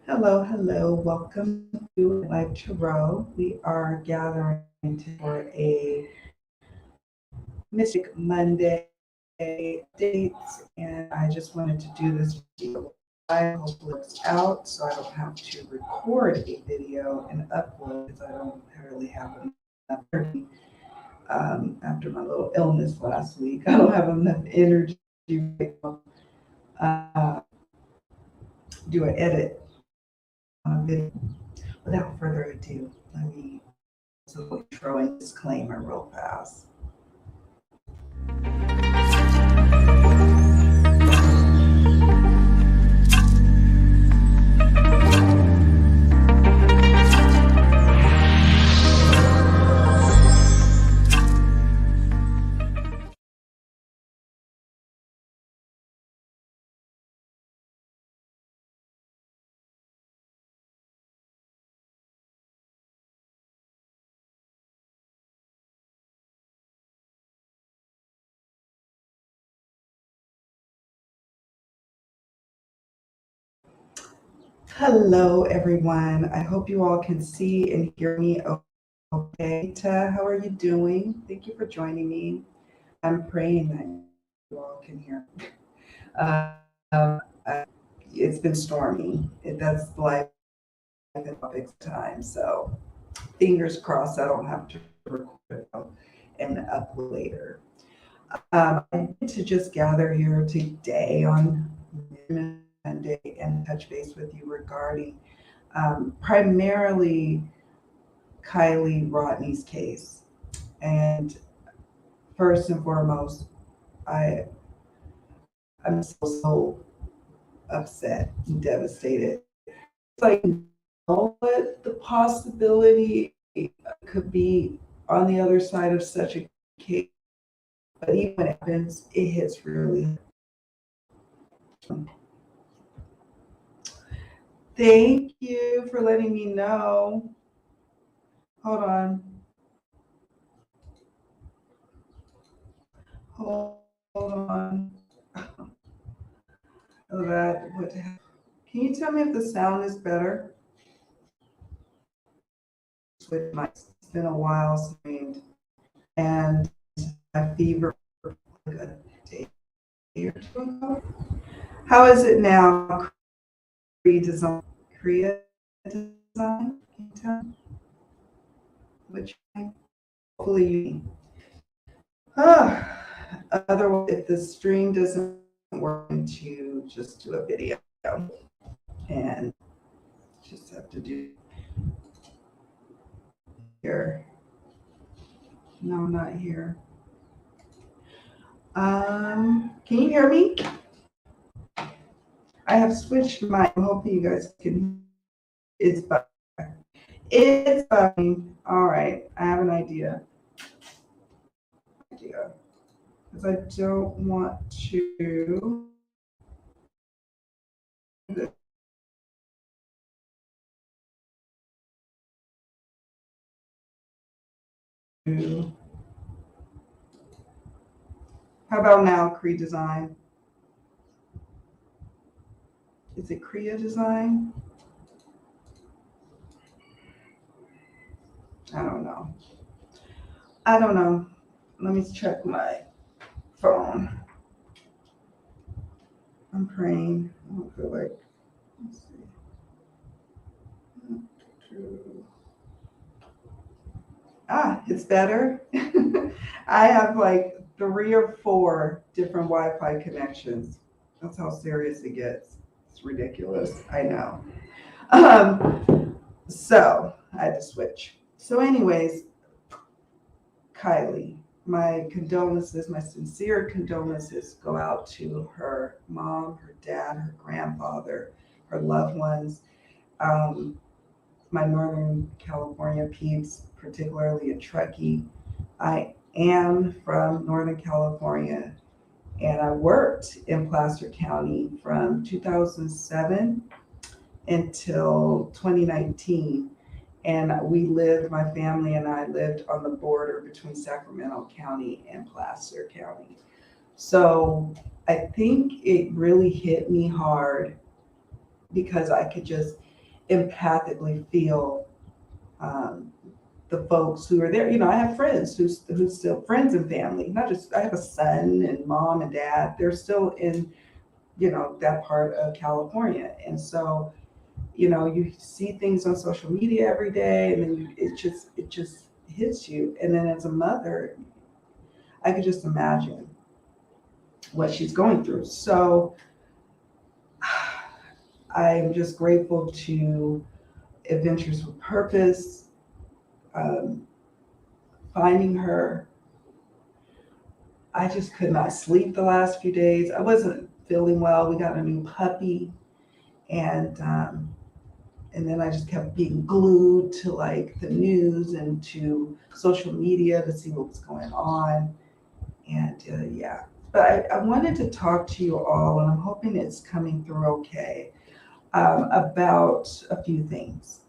Hello, hello. Welcome to Live Tarot. We are gathering for a Mystic Monday dates, and I just wanted to do this video live. Hopefully, it's out so I don't have to record a video and upload because I don't really have enough energy after my little illness last week. I don't have enough energy to uh, do an edit on a video. Without further ado, let me throw in disclaimer real fast. Hello, everyone. I hope you all can see and hear me okay. Ta, how are you doing? Thank you for joining me. I'm praying that you all can hear. It's been stormy. That's life in big time. So fingers crossed I don't have to record it and upload later. I need to just gather here today on Monday and touch base with you regarding primarily Kiely Rodni's case. And first and foremost, I I'm so upset and devastated. It's like what the possibility could be on the other side of such a case, but even when it happens, it hits really. Thank you for letting me know. Hold on. Hold on. That what? Can you tell me if the sound is better? With my, it's been a while since, and my fever like a day or two ago. How is it now? Redesign, Korea design. Can you tell me which? Hopefully you. Otherwise, if the stream doesn't work, to just do a video and just have to do here. No, not here. Can you hear me? I have switched my. I'm hoping you guys can. It's fine. It's fine. All right. I have an idea. Because I don't want to. How about now, Cree Design? Is it Korea Design? I don't know. I don't know. Let me check my phone. I'm praying. I don't feel like. Let's see. It's better. I have like 3 or 4 different Wi-Fi connections. That's how serious it gets. It's ridiculous. I know. So I had to switch. So, anyways, Kiely, my condolences, my sincere condolences go out to her mom, her dad, her grandfather, her loved ones, um, my Northern California peeps, particularly a Truckee. I am from Northern California and I worked in Placer County from 2007 until 2019. And my family and I lived on the border between Sacramento County and Placer County. So I think it really hit me hard because I could just empathically feel the folks who are there. You know, I have friends who's still friends and family. Not just I have a son and mom and dad. They're still in, you know, that part of California, and so you know you see things on social media every day, and then it just hits you. And then as a mother, I could just imagine what she's going through. So I'm just grateful to Adventures with Purpose, um, finding her. I just could not sleep the last few days. I wasn't feeling well. We got a new puppy, and and then I just kept being glued to like the news and to social media to see what was going on. And yeah, but I wanted to talk to you all, and I'm hoping it's coming through okay, about a few things.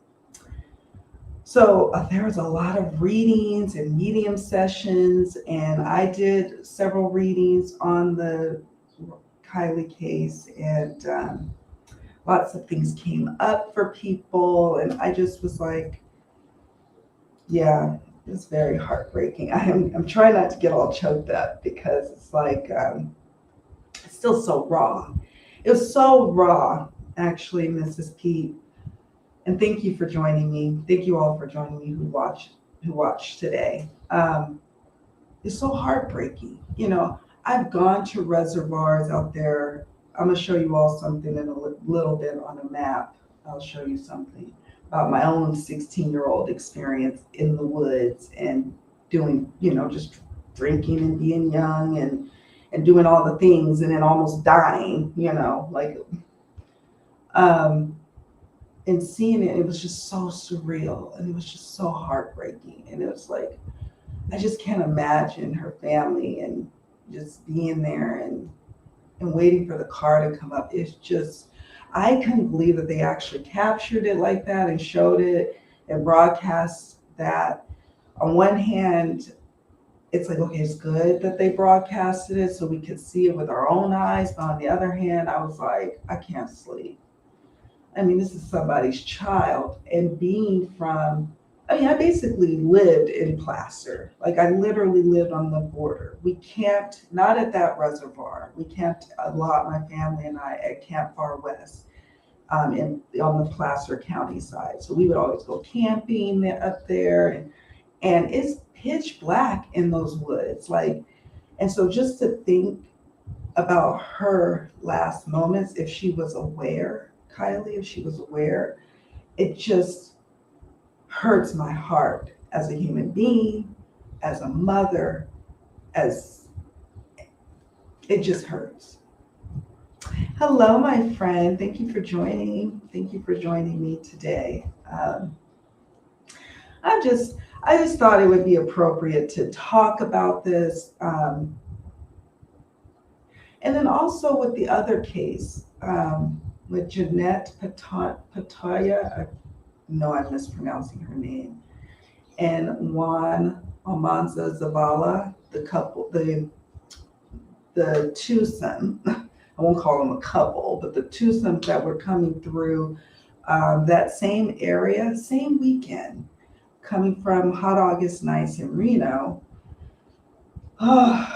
So there was a lot of readings and medium sessions, and I did several readings on the Kiely case, and lots of things came up for people, and I just was like, yeah, it's very heartbreaking. I'm trying not to get all choked up because it's like it's still so raw. It was so raw, actually, Mrs. Pete. And thank you for joining me. Thank you all for joining me who watched today. It's so heartbreaking. You know, I've gone to reservoirs out there. I'm gonna show you all something in a little bit on a map. I'll show you something about my own 16-year-old experience in the woods and doing, you know, just drinking and being young and doing all the things and then almost dying, you know, like and seeing it, it was just so surreal and it was just so heartbreaking. And it was like, I just can't imagine her family and just being there and waiting for the car to come up. It's just, I couldn't believe that they actually captured it like that and showed it and broadcast that. On one hand, it's like, okay, it's good that they broadcasted it so we could see it with our own eyes. But on the other hand, I was like, I can't sleep. I mean, this is somebody's child. And being from, I mean, I basically lived in Placer. Like, I literally lived on the border. We camped, not at that reservoir. We camped a lot, my family and I, at Camp Far West, on the Placer County side. So we would always go camping up there. And it's pitch black in those woods. Like, and so just to think about her last moments, if she was aware, Kiely, if she was aware, it just hurts my heart as a human being, as a mother, as it just hurts. Hello, my friend. Thank you for joining. Thank you for joining me today. I just thought it would be appropriate to talk about this. And then also with the other case, with Jeanette Pataya, I know I'm mispronouncing her name, and Juan Almanza Zavala, the couple, the twosome, I won't call them a couple, but the twosome that were coming through that same area, same weekend, coming from Hot August Nights in Reno. Oh,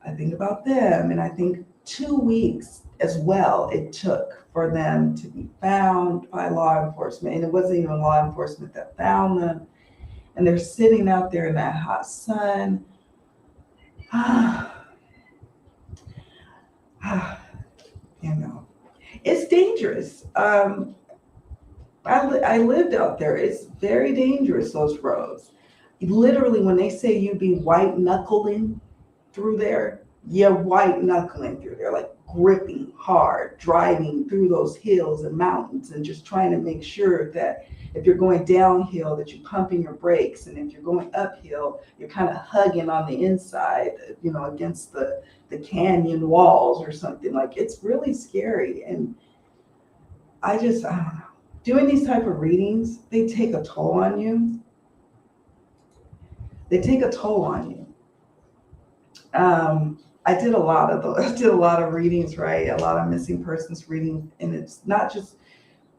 I think about them, and I think 2 weeks as well it took for them to be found by law enforcement. And it wasn't even law enforcement that found them. And they're sitting out there in that hot sun. You know, it's dangerous. I lived out there. It's very dangerous, those roads. Literally, when they say you be white knuckling through there, you're white knuckling through there, like gripping hard, driving through those hills and mountains and just trying to make sure that if you're going downhill that you're pumping your brakes, and if you're going uphill, you're kind of hugging on the inside, you know, against the canyon walls or something. Like, it's really scary. And I don't know. Doing these type of readings, they take a toll on you. They take a toll on you. I did a lot of readings, right? A lot of missing persons readings, and it's not just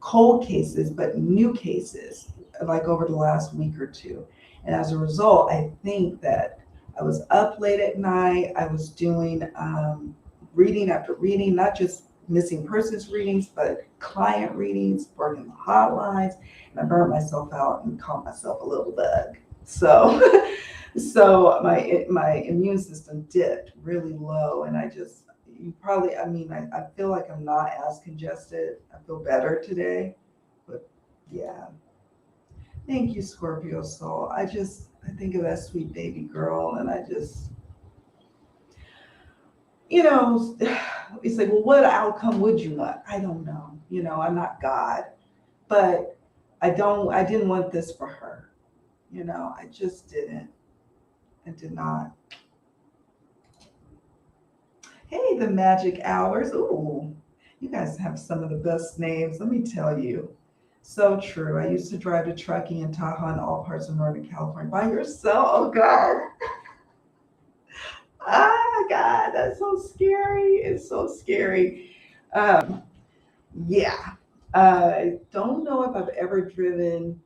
cold cases, but new cases, like over the last week or two. And as a result, I think that I was up late at night. I was doing reading after reading, not just missing persons readings, but client readings, working the hotlines, and I burned myself out and called myself a little bug. So, so my immune system dipped really low, and I just I feel like I'm not as congested. I feel better today, but yeah. Thank you, Scorpio soul. I think of that sweet baby girl, and I just, it's like, well, what outcome would you want? I don't know. I'm not God, but I didn't want this for her. I just didn't. I did not. Hey, the magic hours. Ooh, you guys have some of the best names. Let me tell you. So true. I used to drive to trucking in Tahoe and all parts of Northern California by yourself. Oh, God. Ah, God, that's so scary. It's so scary. Yeah. I don't know if I've ever driven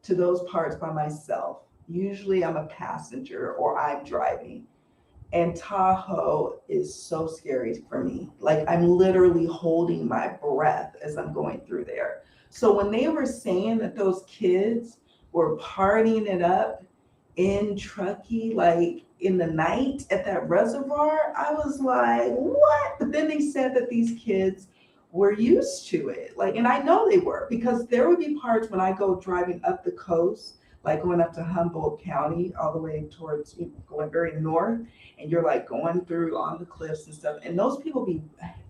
to those parts by myself. Usually I'm a passenger or I'm driving. And Tahoe is so scary for me. Like I'm literally holding my breath as I'm going through there. So when they were saying that those kids were partying it up in Truckee, like in the night at that reservoir, I was like, what? But then they said that these kids were used to it. Like, and I know they were, because there would be parts when I go driving up the coast, like going up to Humboldt County, all the way towards, going very north, and you're like going through on the cliffs and stuff. And those people be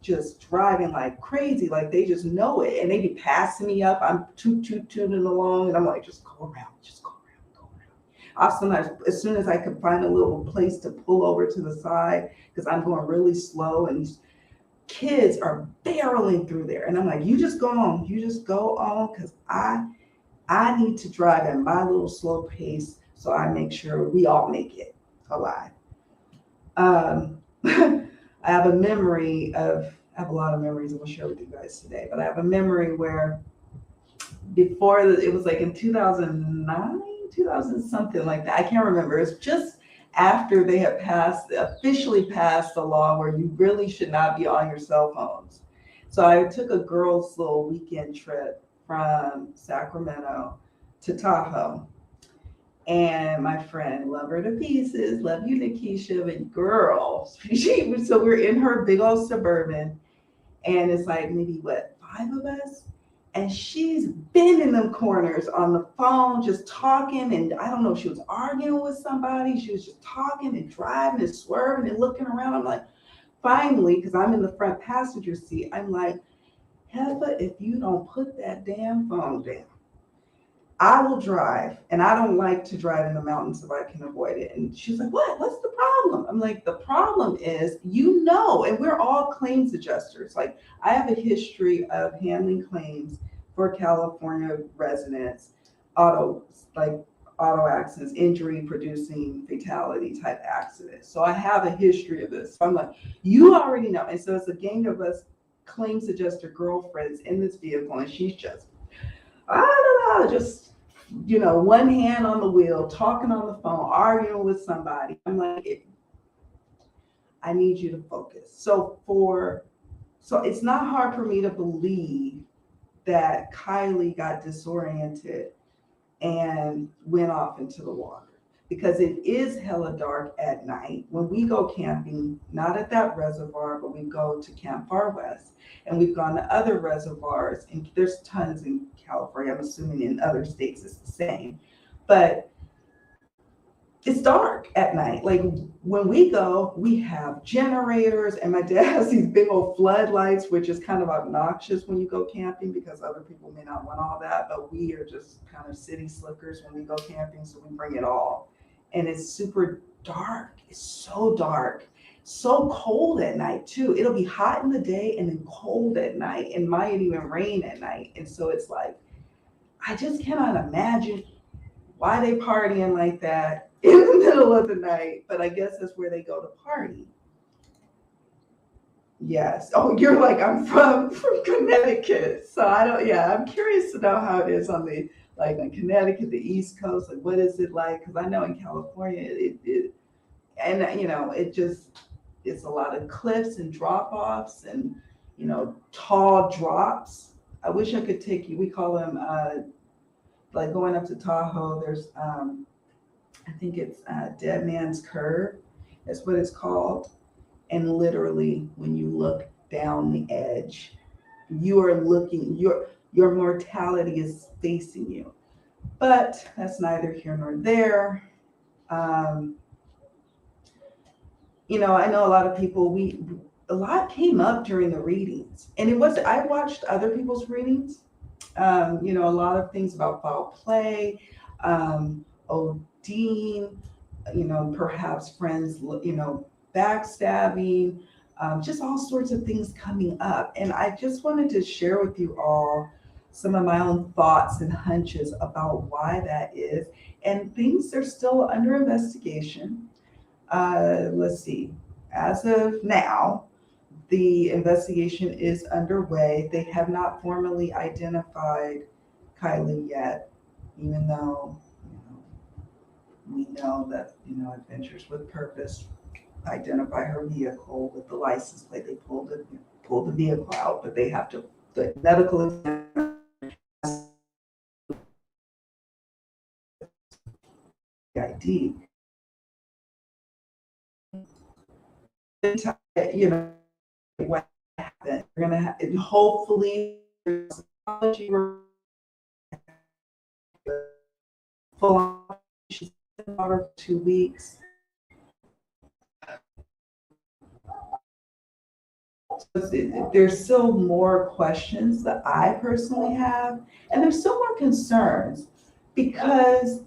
just driving like crazy, like they just know it. And they be passing me up. I'm tooting along, and I'm like, just go around, just go around, go around. I sometimes, as soon as I could find a little place to pull over to the side, because I'm going really slow, and these kids are barreling through there. And I'm like, you just go on, because I need to drive at my little slow pace so I make sure we all make it alive. I have a lot of memories I will share with you guys today, but I have a memory where it was like in 2009, 2000, something like that. I can't remember. It's just after they had officially passed the law where you really should not be on your cell phones. So I took a girls' little weekend trip from Sacramento to Tahoe. And my friend, love her to pieces, love you, Nikisha, but girl, so we're in her big old Suburban, and it's like maybe 5 of us, and she's bending them corners on the phone, just talking, and I don't know if she was arguing with somebody, she was just talking and driving and swerving and looking around. I'm like, finally, because I'm in the front passenger seat, I'm like, Heifer, if you don't put that damn phone down, I will drive, and I don't like to drive in the mountains if I can avoid it. And she's like, what? What's the problem? I'm like, the problem is, and we're all claims adjusters. Like, I have a history of handling claims for California residents, auto accidents, injury producing fatality type accidents. So I have a history of this. So I'm like, you already know. And so it's a gang of us claims adjuster girlfriends in this vehicle, and she's just, I don't know, just, one hand on the wheel, talking on the phone, arguing with somebody. I'm like, I need you to focus. So it's not hard for me to believe that Kiely got disoriented and went off into the water, because it is hella dark at night when we go camping, not at that reservoir, but we go to Camp Far West, and we've gone to other reservoirs, and there's tons in California. I'm assuming in other states it's the same, but it's dark at night. Like when we go, we have generators, and my dad has these big old floodlights, which is kind of obnoxious when you go camping because other people may not want all that, but we are just kind of city slickers when we go camping, so we bring it all. And it's super dark. It's so dark. So cold at night too. It'll be hot in the day and then cold at night, and might even rain at night. And so it's like, I just cannot imagine why they partying like that in the middle of the night. But I guess that's where they go to party. Yes. Oh, you're like, I'm from Connecticut. So I don't, yeah, I'm curious to know how it is on the, like in Connecticut, the East Coast. Like, what is it like? Because I know in California, and it just, it's a lot of cliffs and drop offs and, tall drops. I wish I could take you, we call them, like going up to Tahoe, there's, I think it's Dead Man's Curve. That's what it's called. And literally, when you look down the edge, you are looking, your mortality is facing you. But that's neither here nor there. Um, I know a lot of people, a lot came up during the readings. And it was, I watched other people's readings, a lot of things about foul play, ODing, perhaps friends, backstabbing, just all sorts of things coming up. And I just wanted to share with you all some of my own thoughts and hunches about why that is. And things are still under investigation. Let's see, as of now, the investigation is underway. They have not formally identified Kiely yet, even though we know that Adventures with Purpose identify her vehicle with the license plate. They pulled the vehicle out, but they have to the medical ID. What happened? We're gonna hopefully full on. She's been out for 2 weeks. There's still more questions that I personally have, and there's still more concerns because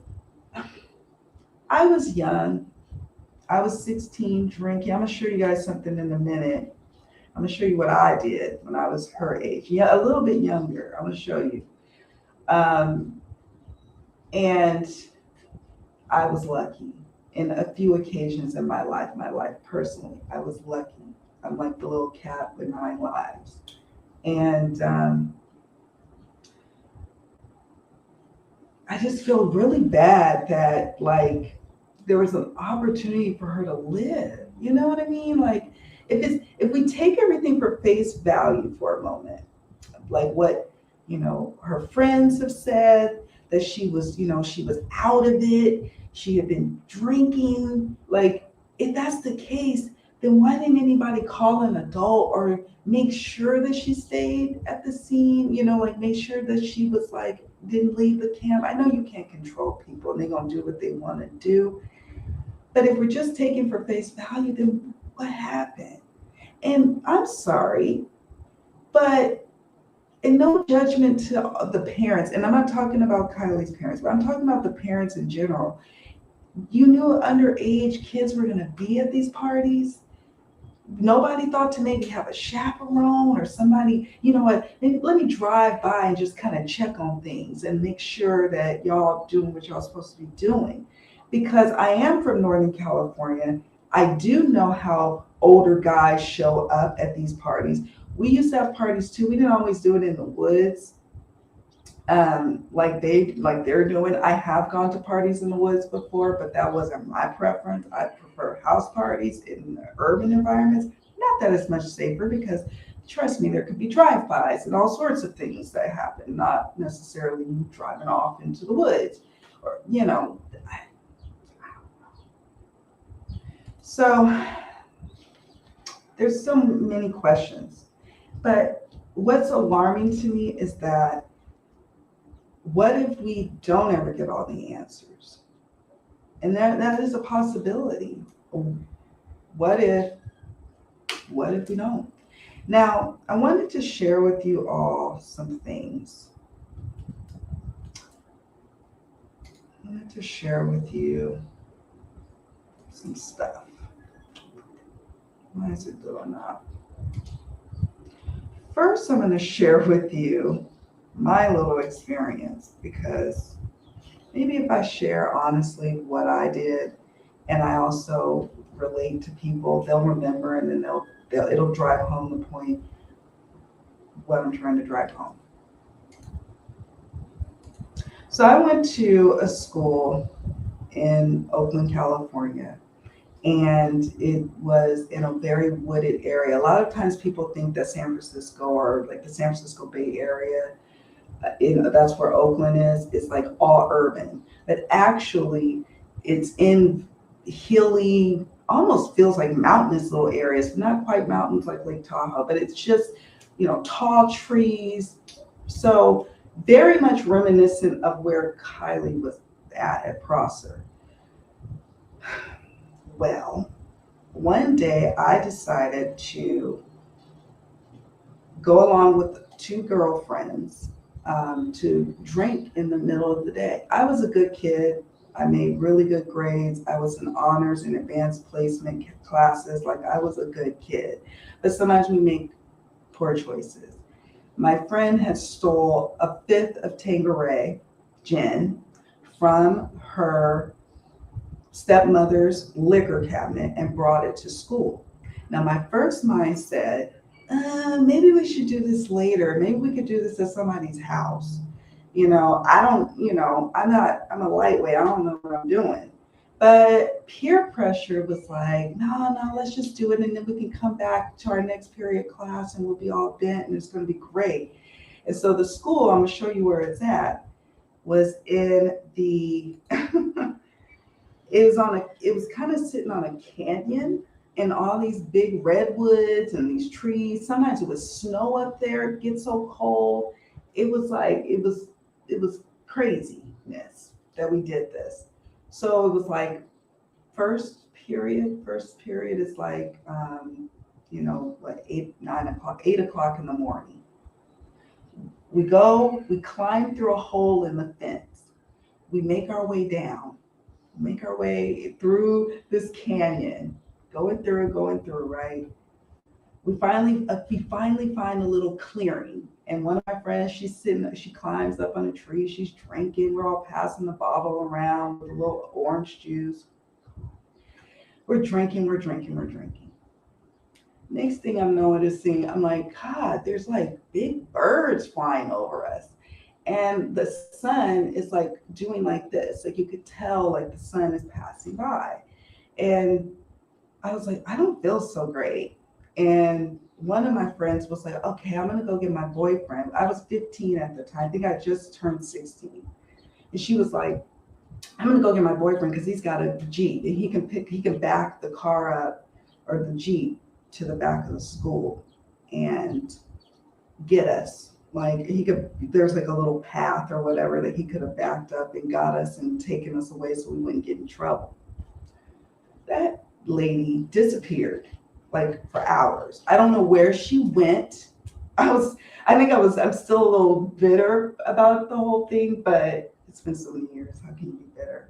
I was young. I was 16 drinking. I'm gonna show you guys something in a minute. I'm gonna show you what I did when I was her age. Yeah, a little bit younger. I'm gonna show you. And I was lucky in a few occasions in my life personally. I was lucky. I'm like the little cat with 9 lives. And I just feel really bad that like there was an opportunity for her to live. You know what I mean? Like if we take everything for face value for a moment, like what her friends have said, that she was she was out of it, she had been drinking. Like if that's the case, then why didn't anybody call an adult or make sure that she stayed at the scene, like make sure that she was like didn't leave the camp? I know you can't control people and they're gonna do what they want to do, but if we're just taking for face value, then what happened? And I'm sorry, but and no judgment to the parents, and I'm not talking about Kiely's parents, but I'm talking about the parents in general. You knew underage kids were going to be at these parties. Nobody thought to maybe have a chaperone or somebody, what, maybe let me drive by and just kind of check on things and make sure that y'all doing what y'all supposed to be doing. Because I am from Northern California, I do know how older guys show up at these parties. We used to have parties too. We didn't always do it in the woods, like they're doing. I have gone to parties in the woods before, but that wasn't my preference. I prefer house parties in the urban environments. Not that it's much safer because trust me, there could be drive-bys and all sorts of things that happen, not necessarily you driving off into the woods or so there's so many questions. But what's alarming to me is that what if we don't ever get all the answers? And that is a possibility. What if we don't? Now, I wanted to share with you all some things. I wanted to share with you some stuff. Why is it doing that? First, I'm going to share with you my little experience, because maybe if I share honestly what I did and I also relate to people, they'll remember and then they'll it'll drive home the point what I'm trying to drive home. So I went to a school in Oakland, California, and it was in a very wooded area. A lot of times people think that San Francisco or like the San Francisco Bay Area, that's where Oakland is. It's like all urban, but actually it's in hilly, almost feels like mountainous little areas, not quite mountains like Lake Tahoe, but it's just, tall trees. So very much reminiscent of where Kiely was at Prosser. Well, one day I decided to go along with two girlfriends to drink in the middle of the day. I was a good kid. I made really good grades. I was in honors and advanced placement classes. Like, I was a good kid. But sometimes we make poor choices. My friend had stole a fifth of Tanqueray gin from her stepmother's liquor cabinet and brought it to school. Now, my first mind said, maybe we should do this later. Maybe we could do this at somebody's house. I'm a lightweight. I don't know what I'm doing. But peer pressure was like, no, let's just do it. And then we can come back to our next period class and we'll be all bent and it's going to be great. And so the school, I'm going to show you where it's at, was in the, it was kind of sitting on a canyon and all these big redwoods and these trees. Sometimes it would snow up there, it gets so cold. It was craziness that we did this. So it was like first period is like, 8 o'clock in the morning. We climb through a hole in the fence. We make our way down, make our way through this canyon, going through, right? We finally find a little clearing. And one of my friends, she climbs up on a tree, she's drinking. We're all passing the bottle around with a little orange juice. We're drinking. Next thing I'm noticing, I'm like, God, there's like big birds flying over us. And the sun is like doing like this. Like, you could tell like the sun is passing by. And I was like, I don't feel so great. And one of my friends was like, okay, I'm going to go get my boyfriend. I was 15 at the time. I think I just turned 16. And she was like, I'm going to go get my boyfriend because he's got a Jeep and he can back the car up, or the Jeep, to the back of the school and get us. Like, there's like a little path or whatever that he could have backed up and got us and taken us away so we wouldn't get in trouble. That lady disappeared like for hours. I don't know where she went. I'm still a little bitter about the whole thing, but it's been so many years. How can you be bitter?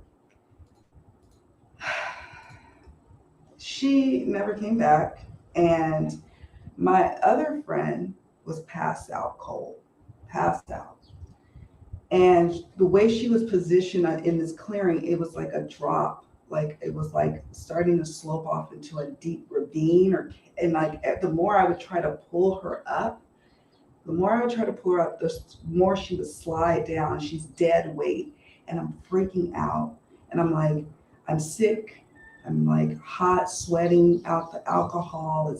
She never came back. And my other friend was passed out. And the way she was positioned in this clearing, it was like a drop. Like, it was like starting to slope off into a deep ravine, and like the more I would try to pull her up, the more she would slide down. She's dead weight, and I'm freaking out. And I'm like, I'm sick. I'm like hot, sweating out the alcohol.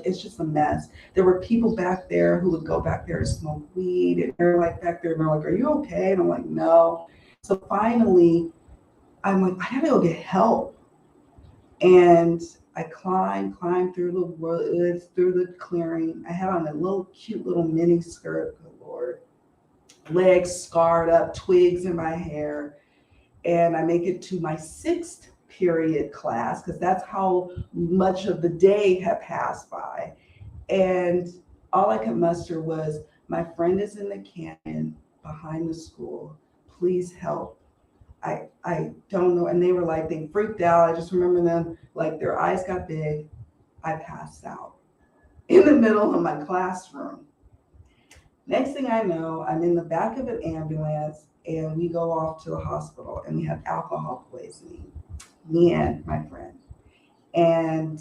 It's just a mess. There were people back there who would go back there and smoke weed, and they're like back there and they're like, are you okay? And I'm like, no. So finally, I'm like, I gotta go get help. And I climbed through the woods, through the clearing. I had on a cute little mini skirt, good Lord. Legs scarred up, twigs in my hair. And I make it to my 6th period class, because that's how much of the day had passed by. And all I could muster was, my friend is in the canyon behind the school. Please help. I don't know. And they were like, they freaked out. I just remember them, like, their eyes got big. I passed out in the middle of my classroom. Next thing I know, I'm in the back of an ambulance and we go off to the hospital and we have alcohol poisoning, me and my friend. And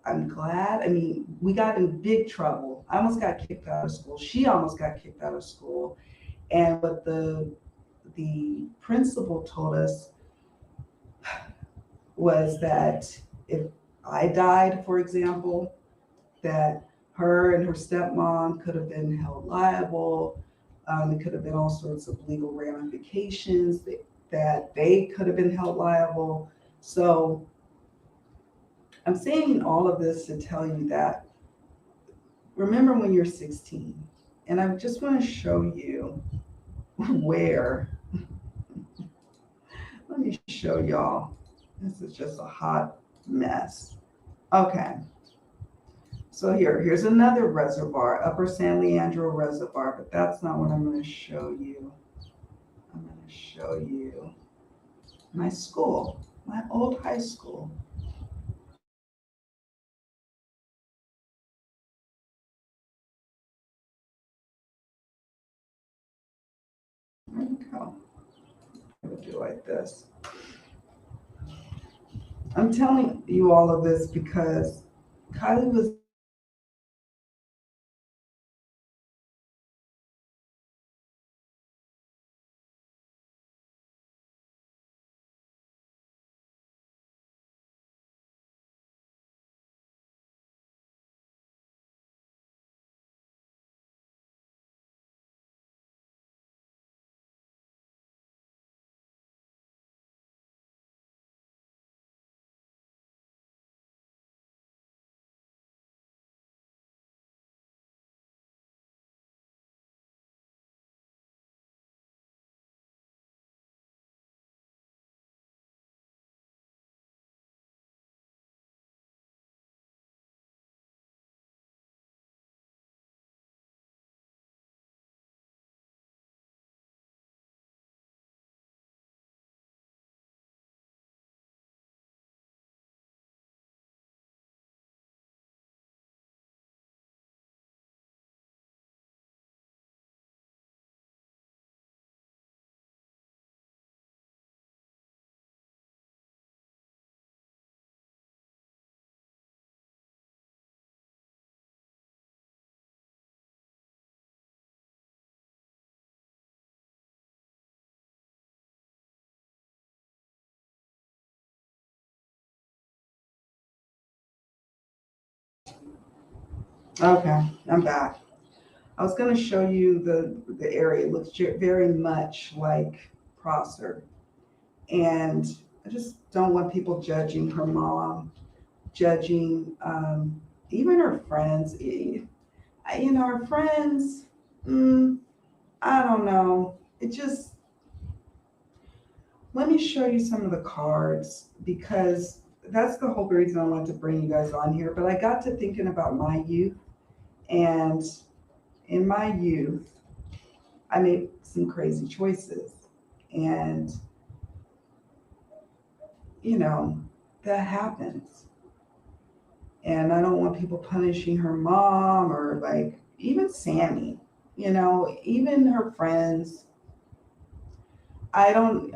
I'm glad. I mean, we got in big trouble. I almost got kicked out of school. She almost got kicked out of school. And what the principal told us was that if I died, for example, that her and her stepmom could have been held liable. It could have been all sorts of legal ramifications that they could have been held liable. So I'm saying all of this to tell you that remember when you're 16, and I just want to show you where. Let me show y'all. This is just a hot mess. Okay. So here's another reservoir, Upper San Leandro Reservoir, but that's not what I'm going to show you. I'm going to show you my school, my old high school. There we go. I would do like this. I'm telling you all of this because Kiely was okay. I'm back. I was going to show you the area. It looks very much like Prosser, and I just don't want people judging her mom, judging even her friends. Her friends. I don't know. It just let me show you some of the cards because that's the whole reason I wanted to bring you guys on here. But I got to thinking about my youth, and in my youth, I made some crazy choices, and you know that happens. And I don't want people punishing her mom or like even Sammy, even her friends. I don't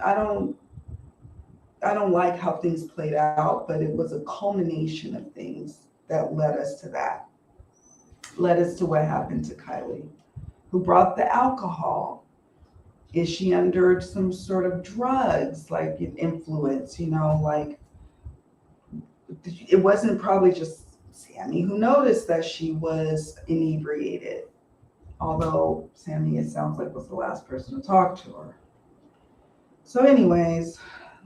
like how things played out, but it was a culmination of things that led us to that. Led us to what happened to Kiely. Who brought the alcohol? Is she under some sort of drugs, like influence? Like it wasn't probably just Sammy who noticed that she was inebriated. Although Sammy, it sounds like, was the last person to talk to her. So, anyways,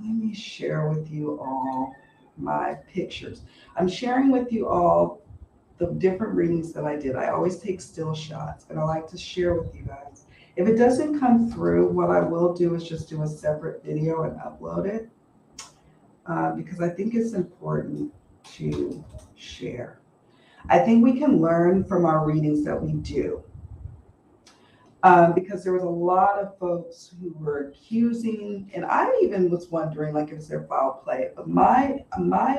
let me share with you all my pictures. I'm sharing with you all the different readings that I did. I always take still shots, but I like to share with you guys. If it doesn't come through, what I will do is just do a separate video and upload it because I think it's important to share. I think we can learn from our readings that we do. Because there was a lot of folks who were accusing, and I even was wondering, like, is there foul play? But my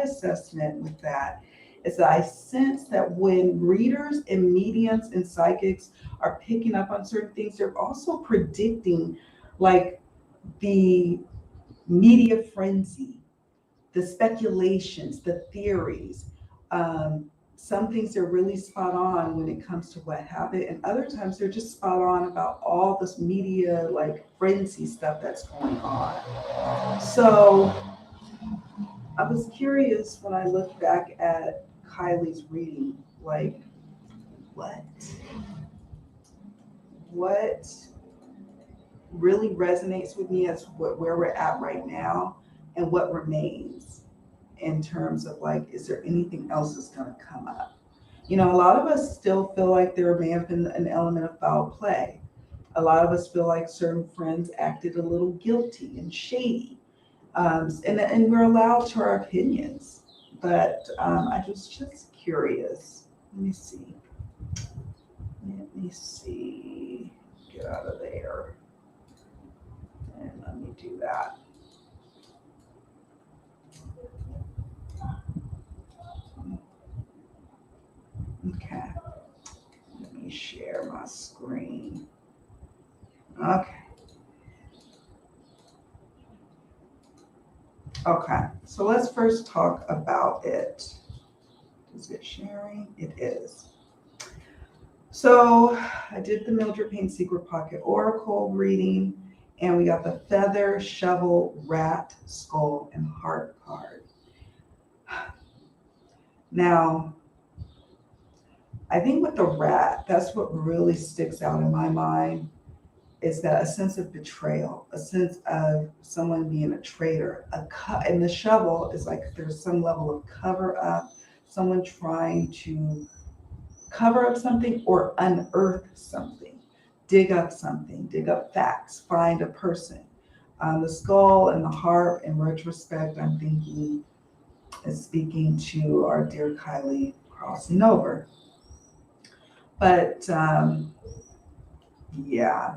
assessment with that is that I sense that when readers and mediums and psychics are picking up on certain things, they're also predicting, like, the media frenzy, the speculations, the theories. Some things are really spot on when it comes to what happened, and other times they're just spot on about all this media, like frenzy stuff that's going on. So I was curious when I looked back at Kiely's reading, like what really resonates with me as where we're at right now, and what remains in terms of like, is there anything else that's going to come up? You know, a lot of us still feel like there may have been an element of foul play. A lot of us feel like certain friends acted a little guilty and shady. And we're allowed to our opinions. But I was just curious. Let me see. Get out of there. And let me do that. Okay. Let me share my screen. Okay. Okay. So let's first talk about it. Is it sharing? It is. So I did the Mildred Payne Secret Pocket Oracle reading, and we got the feather, shovel, rat, skull, and heart card. Now, I think with the rat, that's what really sticks out in my mind, is that a sense of betrayal, a sense of someone being a traitor. And the shovel is like there's some level of cover up, someone trying to cover up something or unearth something, dig up something, dig up facts, find a person. The skull and the harp, in retrospect, I'm thinking is speaking to our dear Kiely crossing over. But yeah,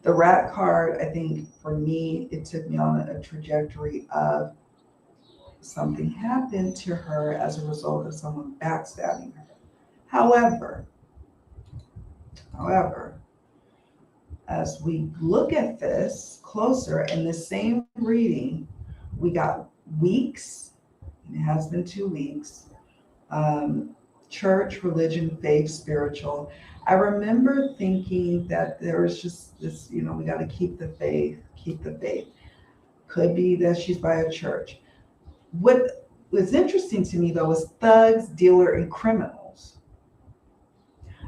the rat card, I think for me, it took me on a trajectory of something happened to her as a result of someone backstabbing her. However, as we look at this closer in the same reading, we got weeks, and it has been 2 weeks, church, religion, faith, spiritual. I remember thinking that there was just this, you know, we got to keep the faith. Could be that she's by a church. What was interesting to me, though, was thugs, dealer, and criminals.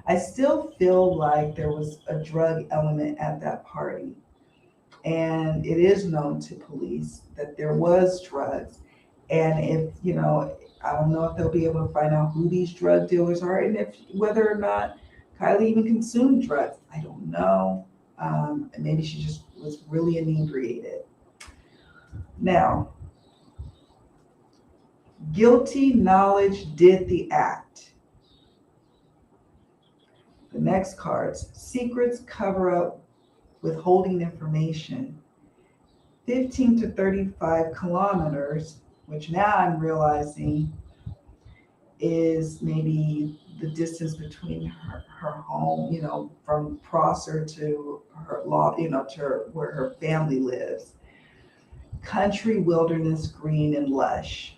I still feel like there was a drug element at that party. And it is known to police that there was drugs. And if, you know, I don't know if they'll be able to find out who these drug dealers are, and if whether or not Kiely even consumed drugs. I don't know. Maybe she just was really inebriated. Now, guilty knowledge did the act. The next cards, secrets, cover up, withholding information. 15 to 35 kilometers, which now I'm realizing is maybe the distance between her home, you know, from Prosser to her law, you know, to where her family lives. Country, wilderness, green, and lush.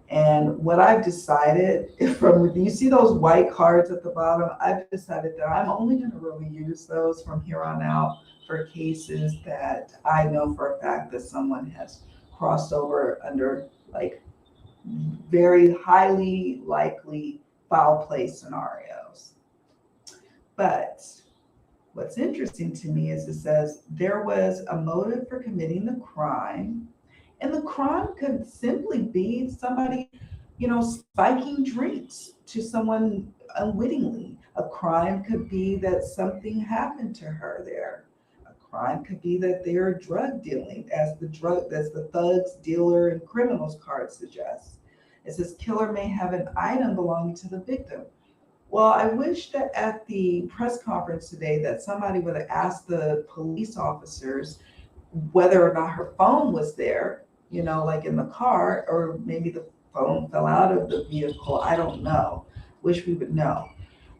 And what I've decided, from you see those white cards at the bottom, I've decided that I'm only going to really use those from here on out for cases that I know for a fact that someone has crossed over under, like, very highly likely foul play scenarios. But what's interesting to me is it says there was a motive for committing the crime. And the crime could simply be somebody, you know, spiking drinks to someone unwittingly. A crime could be that something happened to her there. A crime could be that they're drug dealing, as the thugs, dealer, and criminals card suggests. It says killer may have an item belonging to the victim. Well, I wish that at the press conference today that somebody would have asked the police officers whether or not her phone was there, you know, like in the car, or maybe the phone fell out of the vehicle. I don't know. Wish we would know.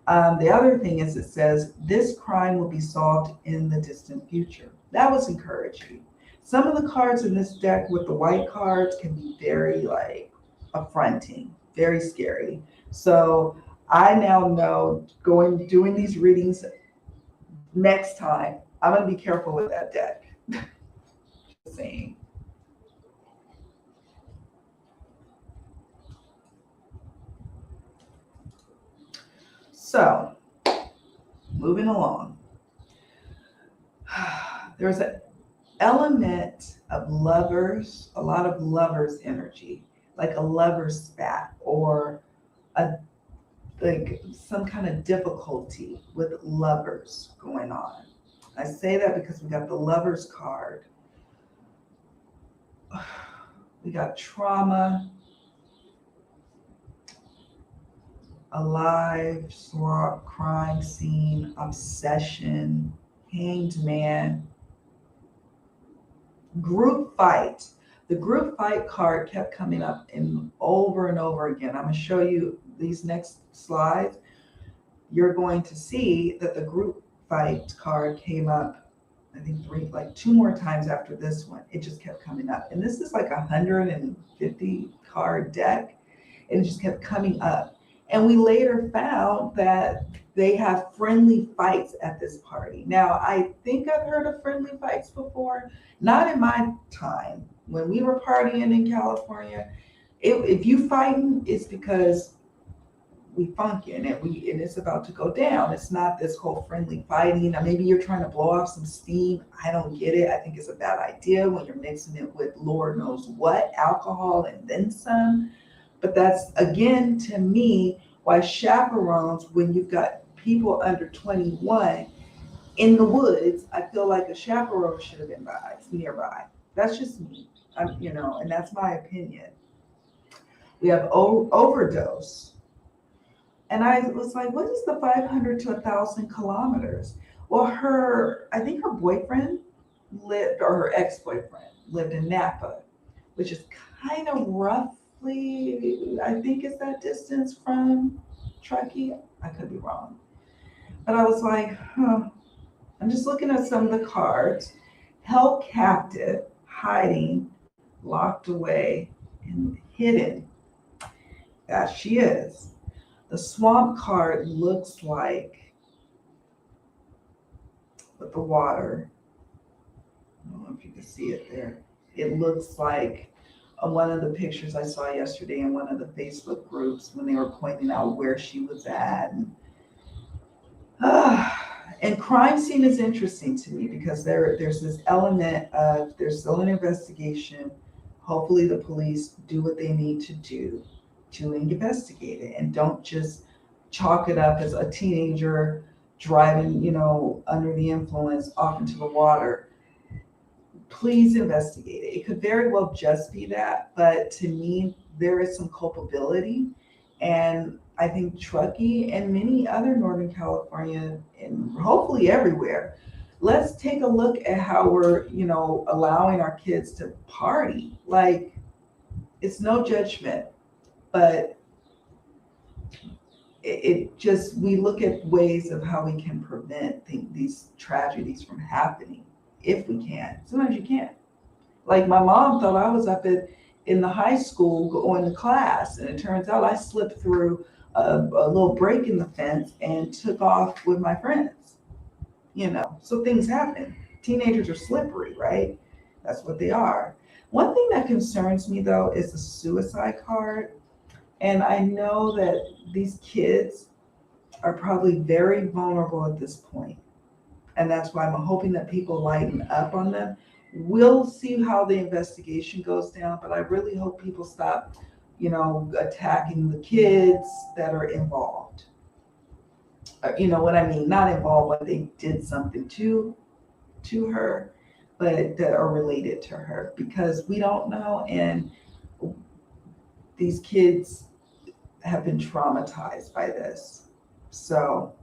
The other thing is it says this crime will be solved in the distant future. That was encouraging. Some of the cards in this deck with the white cards can be very like affronting. Very scary. So I now know doing these readings next time, I'm going to be careful with that deck. Just saying. So, moving along. There's an element of lovers, a lot of lovers energy, like a lover's spat or a like some kind of difficulty with lovers going on. I say that because we got the lovers card. We got trauma, alive, swap, crime scene, obsession, hanged man, group fight. The group fight card kept coming up over and over again. I'm going to show you these next slides. You're going to see that the group fight card came up, I think two more times after this one. It just kept coming up. And this is like a 150 card deck. And it just kept coming up. And we later found that they have friendly fights at this party. Now, I think I've heard of friendly fights before. Not in my time. When we were partying in California, if you fighting, it's because we funkin' and it's about to go down. It's not this whole friendly fighting. Now, maybe you're trying to blow off some steam. I don't get it. I think it's a bad idea when you're mixing it with Lord knows what, alcohol and then some. But that's, again, to me, why chaperones, when you've got people under 21 in the woods, I feel like a chaperone should have been nearby. That's just me, and that's my opinion. We have overdose. And I was like, what is the 500 to 1,000 kilometers? Well, I think her boyfriend or her ex-boyfriend lived in Napa, which is kind of roughly, I think is that distance from Truckee. I could be wrong. But I was like, I'm just looking at some of the cards. Held captive, hiding, locked away, and hidden. That she is. The swamp card looks like, with the water, I don't know if you can see it there. It looks like one of the pictures I saw yesterday in one of the Facebook groups when they were pointing out where she was at. And crime scene is interesting to me because there's this element of there's still an investigation. Hopefully the police do what they need to do to investigate it and don't just chalk it up as a teenager driving, under the influence off into the water. Please investigate it. It could very well just be that, but to me, there is some culpability. And I think Truckee and many other Northern California and hopefully everywhere, let's take a look at how we're, allowing our kids to party. Like, it's no judgment, but we look at ways of how we can prevent these tragedies from happening if we can. Sometimes you can't. Like my mom thought I was up in the high school going to class, and it turns out I slipped through a little break in the fence and took off with my friends. So things happen. Teenagers are slippery, right? That's what they are. One thing that concerns me though is the suicide card. And I know that these kids are probably very vulnerable at this point. And that's why I'm hoping that people lighten up on them. We'll see how the investigation goes down, but I really hope people stop, attacking the kids that are involved. You know what I mean? Not involved, but they did something to her, but that are related to her, because we don't know. And these kids have been traumatized by this. So,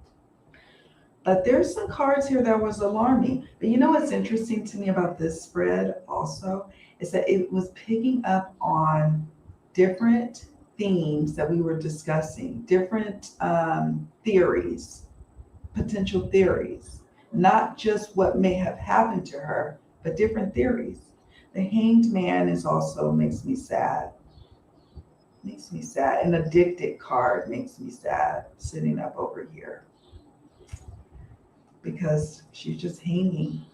but there's some cards here that was alarming. But what's interesting to me about this spread also is that it was picking up on different themes that we were discussing, different theories, potential theories, not just what may have happened to her, but different theories. The hanged man also makes me sad. Makes me sad. An addicted card makes me sad, sitting up over here. Because she's just hanging.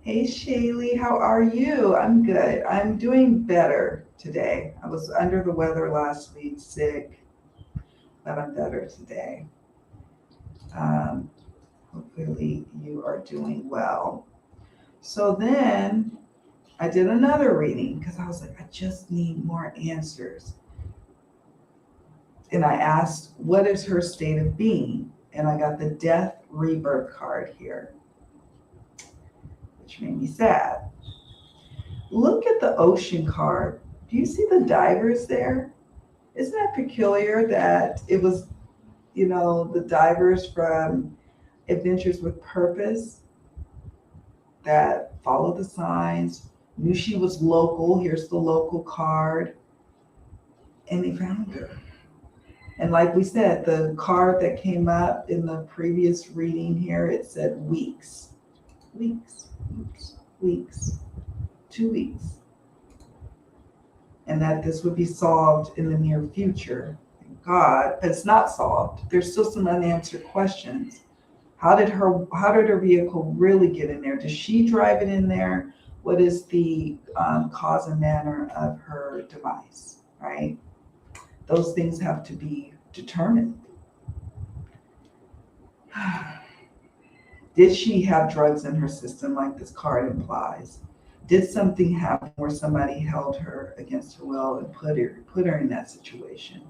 Hey Shaylee, how are you? I'm good. I'm doing better today. I was under the weather last week, sick, but I'm better today. Hopefully you are doing well. So then I did another reading because I was like, I just need more answers. And I asked, what is her state of being? And I got the death rebirth card here, which made me sad. Look at the ocean card. Do you see the divers there? Isn't that peculiar that it was, the divers from Adventures with Purpose that followed the signs, knew she was local. Here's the local card. And they found her. And like we said, the card that came up in the previous reading here, it said weeks, 2 weeks. And that this would be solved in the near future. Thank God, but it's not solved. There's still some unanswered questions. How did her vehicle really get in there? Does she drive it in there? What is the cause and manner of her demise, right? Those things have to be determined. Did she have drugs in her system like this card implies? Did something happen where somebody held her against her will and put her in that situation?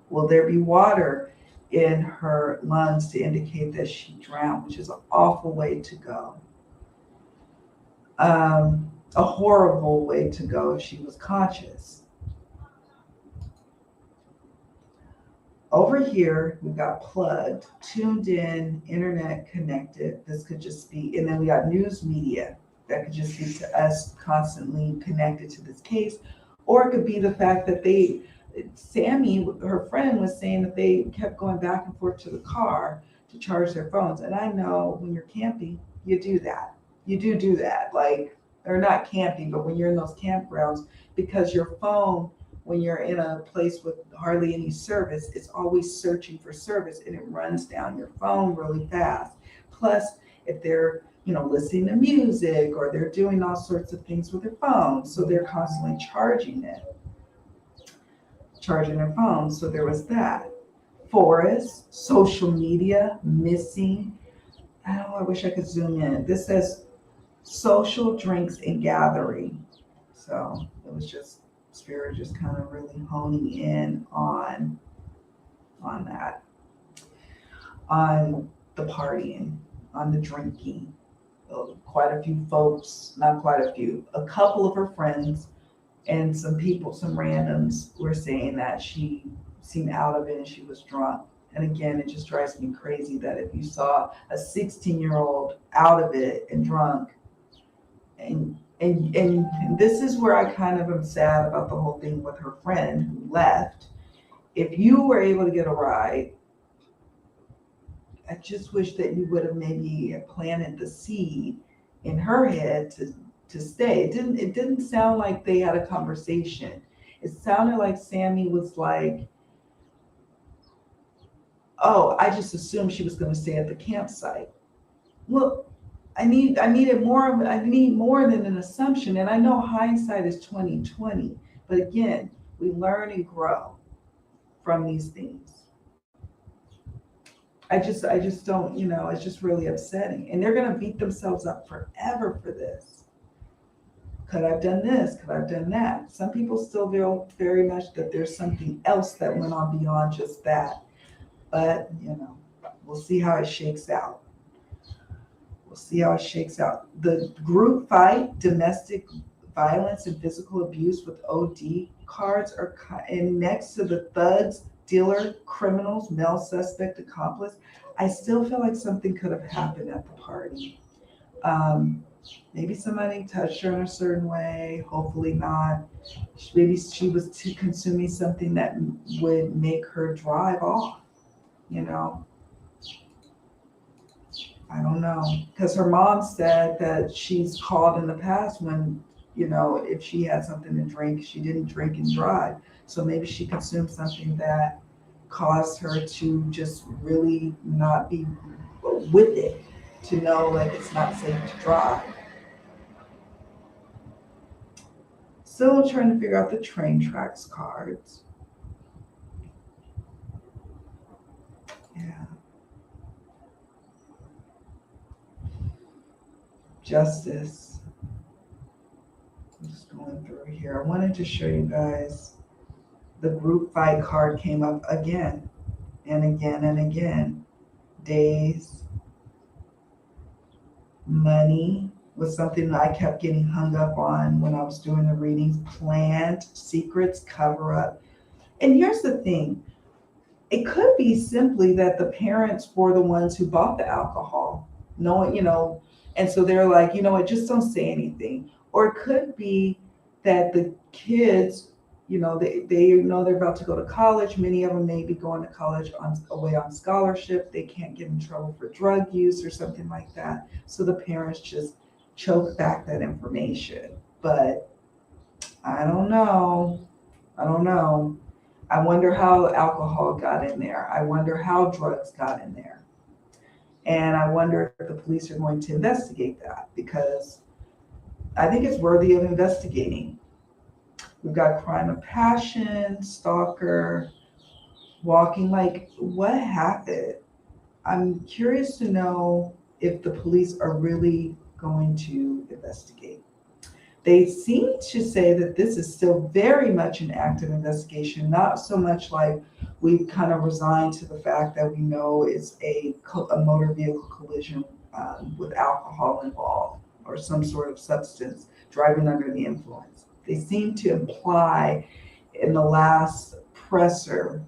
Will there be water in her lungs to indicate that she drowned, which is an awful way to go. A horrible way to go if she was conscious. Over here, we've got plugged, tuned in, internet connected. This could just be, and then we got news media. That could just be to us constantly connected to this case. Or it could be the fact that Sammy, her friend, was saying that they kept going back and forth to the car to charge their phones. And I know when you're camping, you do that. You do that. Like, or not camping, but when you're in those campgrounds, because your phone, when you're in a place with hardly any service, it's always searching for service and it runs down your phone really fast. Plus, if they're listening to music or they're doing all sorts of things with their phone, so they're constantly charging their phone. So there was that. Forest, social media, missing. I wish I could zoom in. This says social drinks and gathering. So it was just Spirit just kind of really honing in on that, on the partying, on the drinking. Quite a few folks, not quite a few, a couple of her friends and some people, some randoms were saying that she seemed out of it and she was drunk. And again, it just drives me crazy that if you saw a 16-year-old out of it and drunk, and this is where I kind of am sad about the whole thing with her friend who left. If you were able to get a ride, I just wish that you would have maybe planted the seed in her head to stay. It didn't sound like they had a conversation. It sounded like Sammy was like, oh, I just assumed she was going to stay at the campsite. Well, I need more than an assumption. And I know hindsight is 20/20, but again, we learn and grow from these things. I just don't, it's just really upsetting. And they're going to beat themselves up forever for this. Could I have done this? Could I have done that? Some people still feel very much that there's something else that went on beyond just that. But, we'll see how it shakes out. The group fight, domestic violence and physical abuse with OD cards are and next to the thugs, dealer, criminals, male suspect, accomplice. I still feel like something could have happened at the party. Maybe somebody touched her in a certain way, hopefully not. Maybe she was consuming something that would make her drive off, I don't know. Because her mom said that she's called in the past when, if she had something to drink, she didn't drink and drive. So maybe she consumed something that caused her to just really not be with it, to know like it's not safe to drive. Still trying to figure out the train tracks cards. Yeah. Justice. I'm just going through here. I wanted to show you guys the group fight card came up again and again and again. Days. Money was something that I kept getting hung up on when I was doing the readings. Planned, secrets, cover up. And here's the thing. It could be simply that the parents were the ones who bought the alcohol, knowing, and so they're like, just don't say anything. Or it could be that the kids, they know they're about to go to college. Many of them may be going to college away on scholarship. They can't get in trouble for drug use or something like that. So the parents just choke back that information. But I don't know. I wonder how alcohol got in there. I wonder how drugs got in there. And I wonder if the police are going to investigate that, because I think it's worthy of investigating. We've got crime of passion, stalker, walking. Like, what happened? I'm curious to know if the police are really going to investigate. They seem to say that this is still very much an active investigation, not so much like we've kind of resigned to the fact that we know it's a motor vehicle collision with alcohol involved or some sort of substance, driving under the influence. They seem to imply in the last presser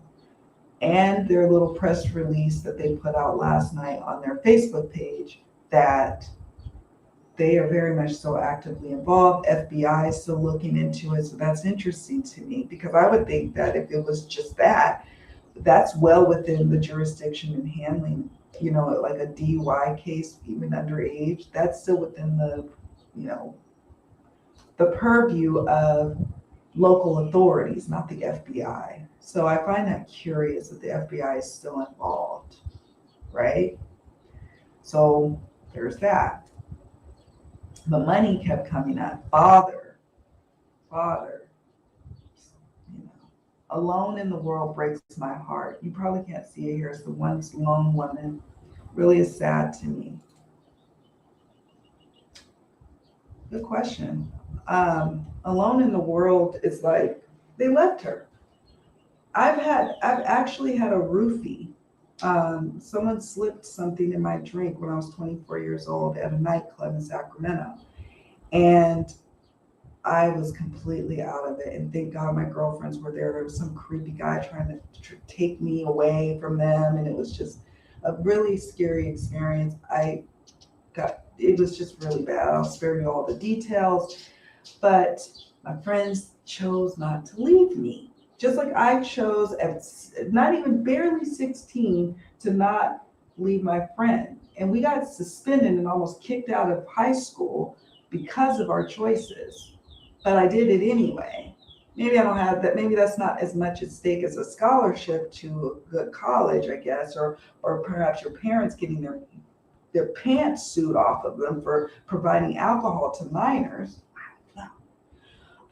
and their little press release that they put out last night on their Facebook page that they are very much so actively involved. FBI is still looking into it. So that's interesting to me, because I would think that if it was just that, that's well within the jurisdiction and handling, like a DUI case, even underage, that's still within the purview of local authorities, not the FBI. So I find that curious that the FBI is still involved, right? So there's that. The money kept coming up. Father, alone in the world breaks my heart. You probably can't see it here. It's the one lone woman. Really is sad to me. Good question. Alone in the world is like they left her. I've actually had a roofie. Someone slipped something in my drink when I was 24 years old at a nightclub in Sacramento. And I was completely out of it. And thank God my girlfriends were there. There was some creepy guy trying to take me away from them. And it was just a really scary experience. It was just really bad. I'll spare you all the details. But my friends chose not to leave me. Just like I chose at not even barely 16 to not leave my friend. And we got suspended and almost kicked out of high school because of our choices. But I did it anyway. Maybe I don't have that. Maybe that's not as much at stake as a scholarship to a good college, I guess, or perhaps your parents getting their pants sued off of them for providing alcohol to minors. I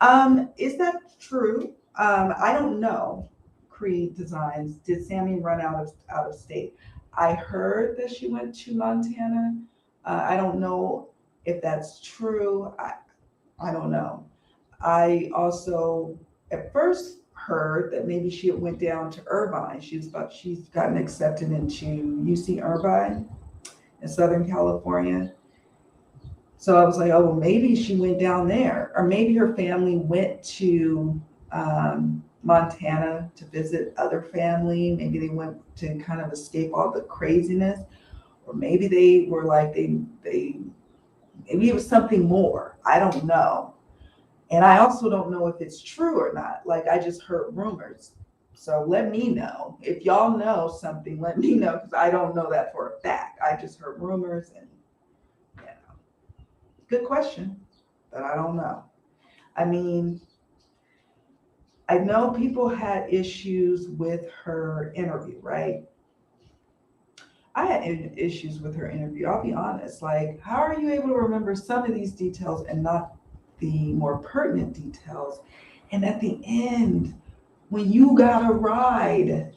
don't know. Is that true? I don't know. Creed Designs. Did Sammy run out of state? I heard that she went to Montana. I don't know if that's true. I don't know. I also at first heard that maybe she went down to Irvine. She's gotten accepted into UC Irvine in Southern California. So I was like, oh, well, maybe she went down there, or maybe her family went to Montana to visit other family. Maybe they went to kind of escape all the craziness, or maybe they were like maybe it was something more. I don't know. And I also don't know if it's true or not. Like, I just heard rumors. So let me know. If y'all know something, let me know, because I don't know that for a fact. I just heard rumors, and good question, but I don't know. I mean, I know people had issues with her interview, right? I had issues with her interview. I'll be honest. Like, how are you able to remember some of these details and not the more pertinent details? And at the end, when you got a ride,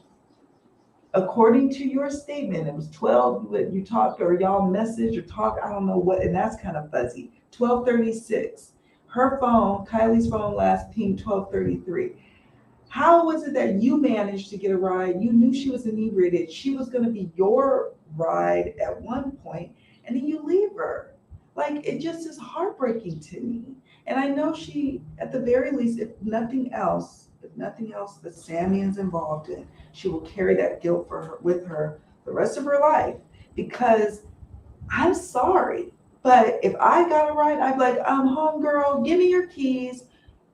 according to your statement, it was 12, you talked or y'all message or talk, I don't know what, and that's kind of fuzzy. 12:36. Her phone, Kiely's phone last pinged 12:33. How was it that you managed to get a ride? You knew she was inebriated. She was going to be your ride at one point, and then you leave her. Like, it just is heartbreaking to me. And I know she, at the very least, if nothing else that Sammy is involved in, she will carry that guilt for her with her the rest of her life. Because I'm sorry, but if I got a ride, I'd be like, I'm home, girl. Give me your keys.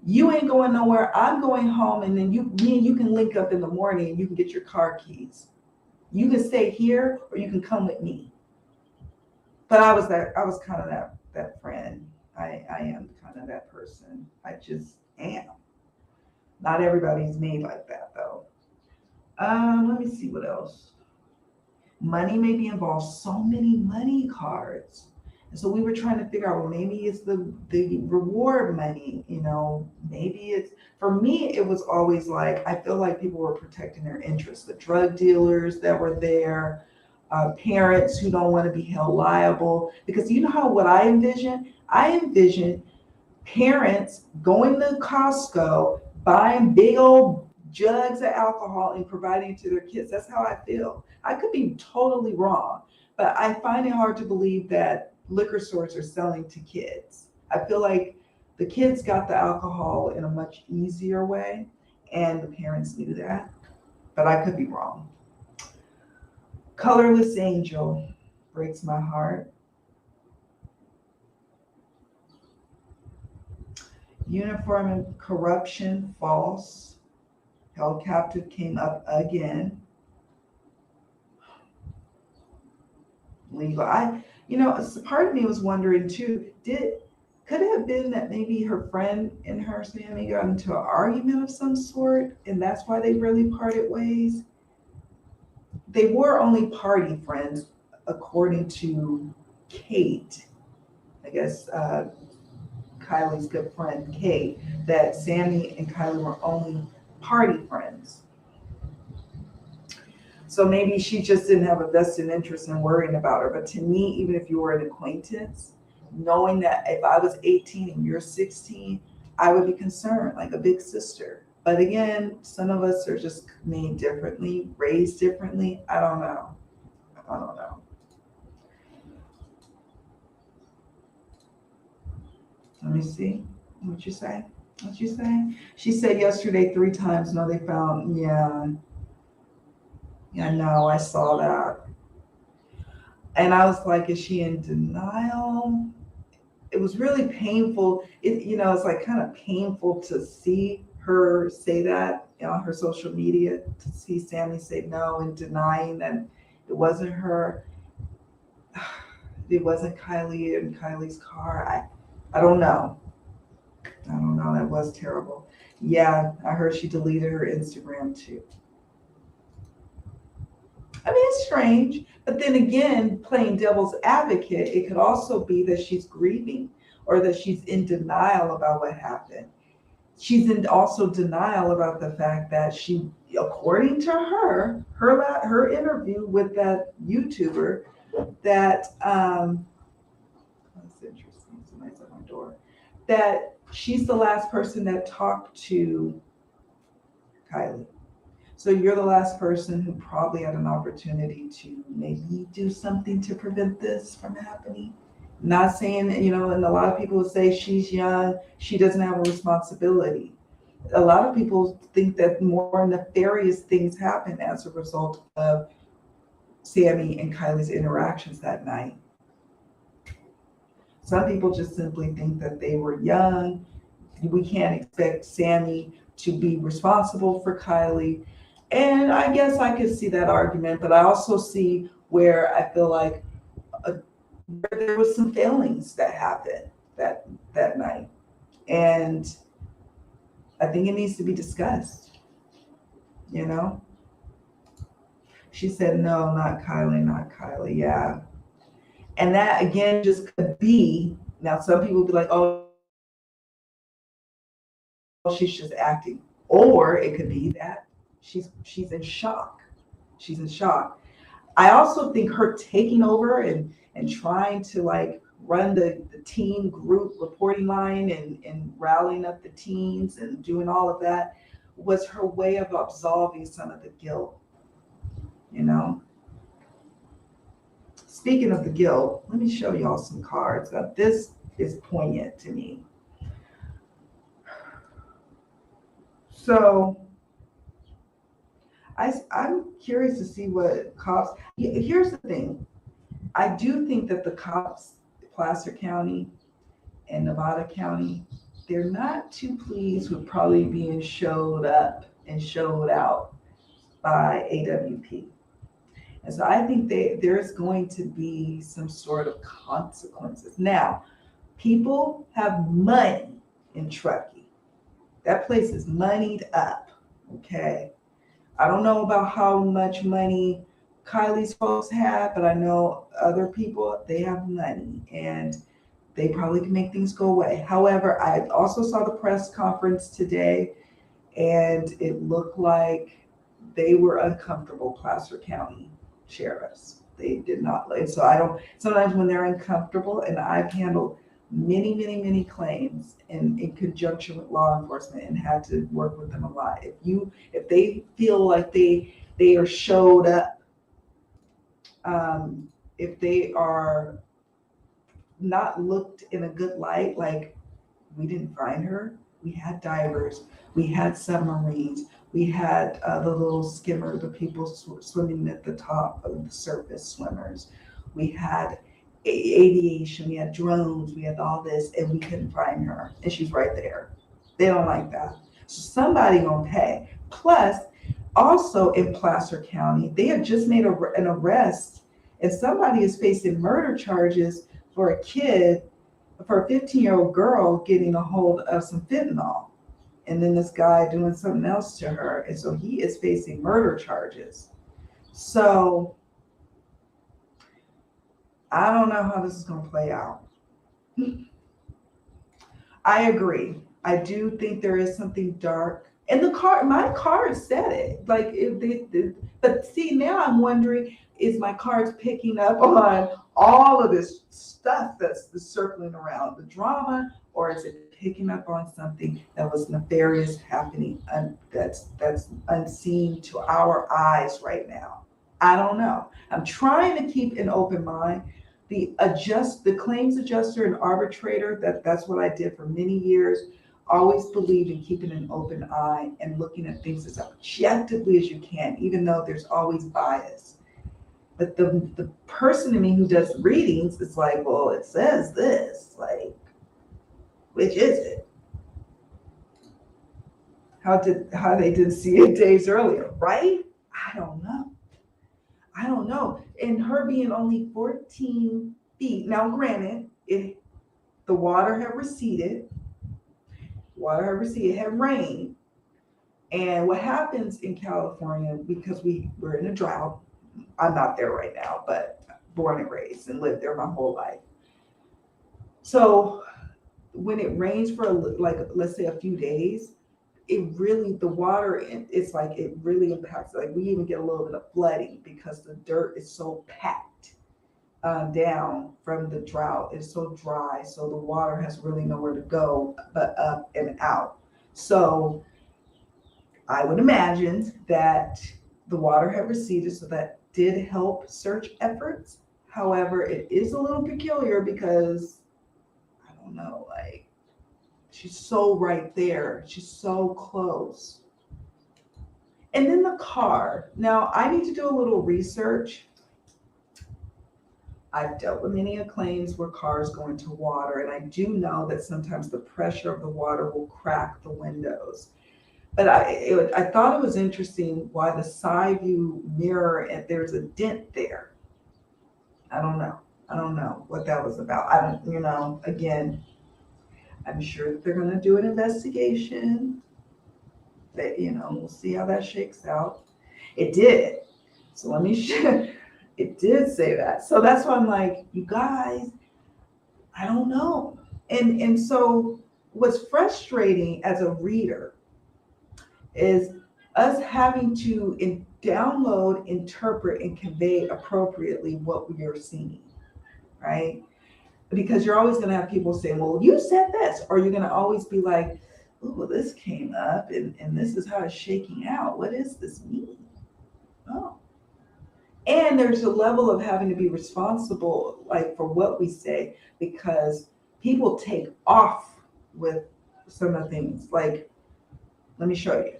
You ain't going nowhere. I'm going home, and then me and you can link up in the morning, and you can get your car keys. You can stay here, or you can come with me. But I was kind of that friend. I am kind of that person. I just am. Not everybody's made like that, though. Let me see what else. Money may be involved. So many money cards. And so we were trying to figure out, well, maybe it's the reward money, maybe it's, for me, it was always like, I feel like people were protecting their interests. The drug dealers that were there, parents who don't want to be held liable. Because you know what I envision? I envision parents going to Costco, buying big old jugs of alcohol and providing it to their kids. That's how I feel. I could be totally wrong, but I find it hard to believe that liquor stores are selling to kids. I feel like the kids got the alcohol in a much easier way, and the parents knew that, but I could be wrong. Colorless angel breaks my heart. Uniform and corruption, false. Held captive came up again. Legal. Part of me was wondering too, could it have been that maybe her friend and her Sammy got into an argument of some sort, and that's why they really parted ways? They were only party friends, according to Kate, I guess, Kiely's good friend, Kate, that Sammy and Kiely were only party friends. So maybe she just didn't have a vested interest in worrying about her. But to me, even if you were an acquaintance, knowing that if I was 18 and you're 16, I would be concerned, like a big sister. But again, some of us are just made differently, raised differently. I don't know. Let me see. What'd you say? She said yesterday 3 times. No, they found, yeah, no, I saw that. And I was like, is she in denial? It was really painful. It's like kind of painful to see her say that on her social media, to see Sammy say no and denying that it wasn't her. It wasn't Kiely in Kiely's car. I don't know. That was terrible. Yeah, I heard she deleted her Instagram too. I mean, it's strange, but then again, playing devil's advocate, it could also be that she's grieving or that she's in denial about what happened. She's in also denial about the fact that she, according to her interview with that YouTuber, that that's interesting. Somebody's at my door. That she's the last person that talked to Kiely. So you're the last person who probably had an opportunity to maybe do something to prevent this from happening. Not saying, and a lot of people would say she's young, she doesn't have a responsibility. A lot of people think that more nefarious things happen as a result of Sammy and Kiely's interactions that night. Some people just simply think that they were young. We can't expect Sammy to be responsible for Kiely. And I guess I could see that argument, but I also see where I feel like there was some failings that happened that night. And I think it needs to be discussed, you know? She said, no, not Kiely, not Kiely. Yeah. And that again just could be, now some people will be like, oh, she's just acting. Or it could be that she's in shock. She's in shock. I also think her taking over and trying to like run the teen group reporting line and rallying up the teens and doing all of that was her way of absolving some of the guilt, you know? Speaking of the guilt, let me show y'all some cards. Now, this is poignant to me. So I'm curious to see what cops. Here's the thing. I do think that the cops, Placer County and Nevada County, they're not too pleased with probably being showed up and showed out by AWP. And so I think there's going to be some sort of consequences. Now, people have money in Truckee. That place is moneyed up, okay? I don't know about how much money Kiely's folks have, but I know other people, they have money and they probably can make things go away. However, I also saw the press conference today and it looked like they were uncomfortable, Placer County sheriffs. They did not, and so I don't, sometimes when they're uncomfortable, and I've handled many claims in conjunction with law enforcement and had to work with them a lot. If they feel like they are showed up, if they are not looked in a good light, like we didn't find her, we had divers, we had submarines, we had the little skimmer, the people swimming at the top of the surface swimmers, we had aviation, we had drones, we had all this, and we couldn't find her, and she's right there. They don't like that. So somebody gonna pay. Plus, also in Placer County, they had just made an arrest, and somebody is facing murder charges for a 15-year-old girl getting a hold of some fentanyl. And then this guy doing something else to her. And so he is facing murder charges. So I don't know how this is going to play out. I agree. I do think there is something dark. And my card said it. Like, but see, now I'm wondering, is my cards picking up on all of this stuff that's circling around the drama, or is it picking up on something that was nefarious happening that's unseen to our eyes right now? I don't know. I'm trying to keep an open mind. The claims adjuster and arbitrator, that's what I did for many years. Always believed in keeping an open eye and looking at things as objectively as you can, even though there's always bias. But the person in me who does readings is like, well, it says this, like, which is it? How they didn't see it days earlier, right? I don't know. And her being only 14 feet. Now, granted, the water had receded. It had rained. And what happens in California, because we're in a drought, I'm not there right now, but born and raised and lived there my whole life. So when it rains for let's say a few days, the water, it's like it really impacts. Like we even get a little bit of flooding because the dirt is so packed down from the drought. It's so dry, so the water has really nowhere to go but up and out. So I would imagine that the water had receded, so that did help search efforts. However, it is a little peculiar because I don't know, like, she's so right there. She's so close. And then the car. Now, I need to do a little research. I've dealt with many claims where cars go into water, and I do know that sometimes the pressure of the water will crack the windows. But I thought it was interesting why the side view mirror, and there's a dent there. I don't know what that was about. Again, I'm sure that they're going to do an investigation. That, we'll see how that shakes out. It did. So let me it did say that. So that's why I'm like, you guys, I don't know. And so what's frustrating as a reader is us having to download, interpret, and convey appropriately what we are seeing, right? Because you're always going to have people saying, well, you said this, or you're going to always be like, oh, well, this came up and this is how it's shaking out. What does this mean? Oh. And there's a level of having to be responsible, like, for what we say, because people take off with some of the things. Like, let me show you.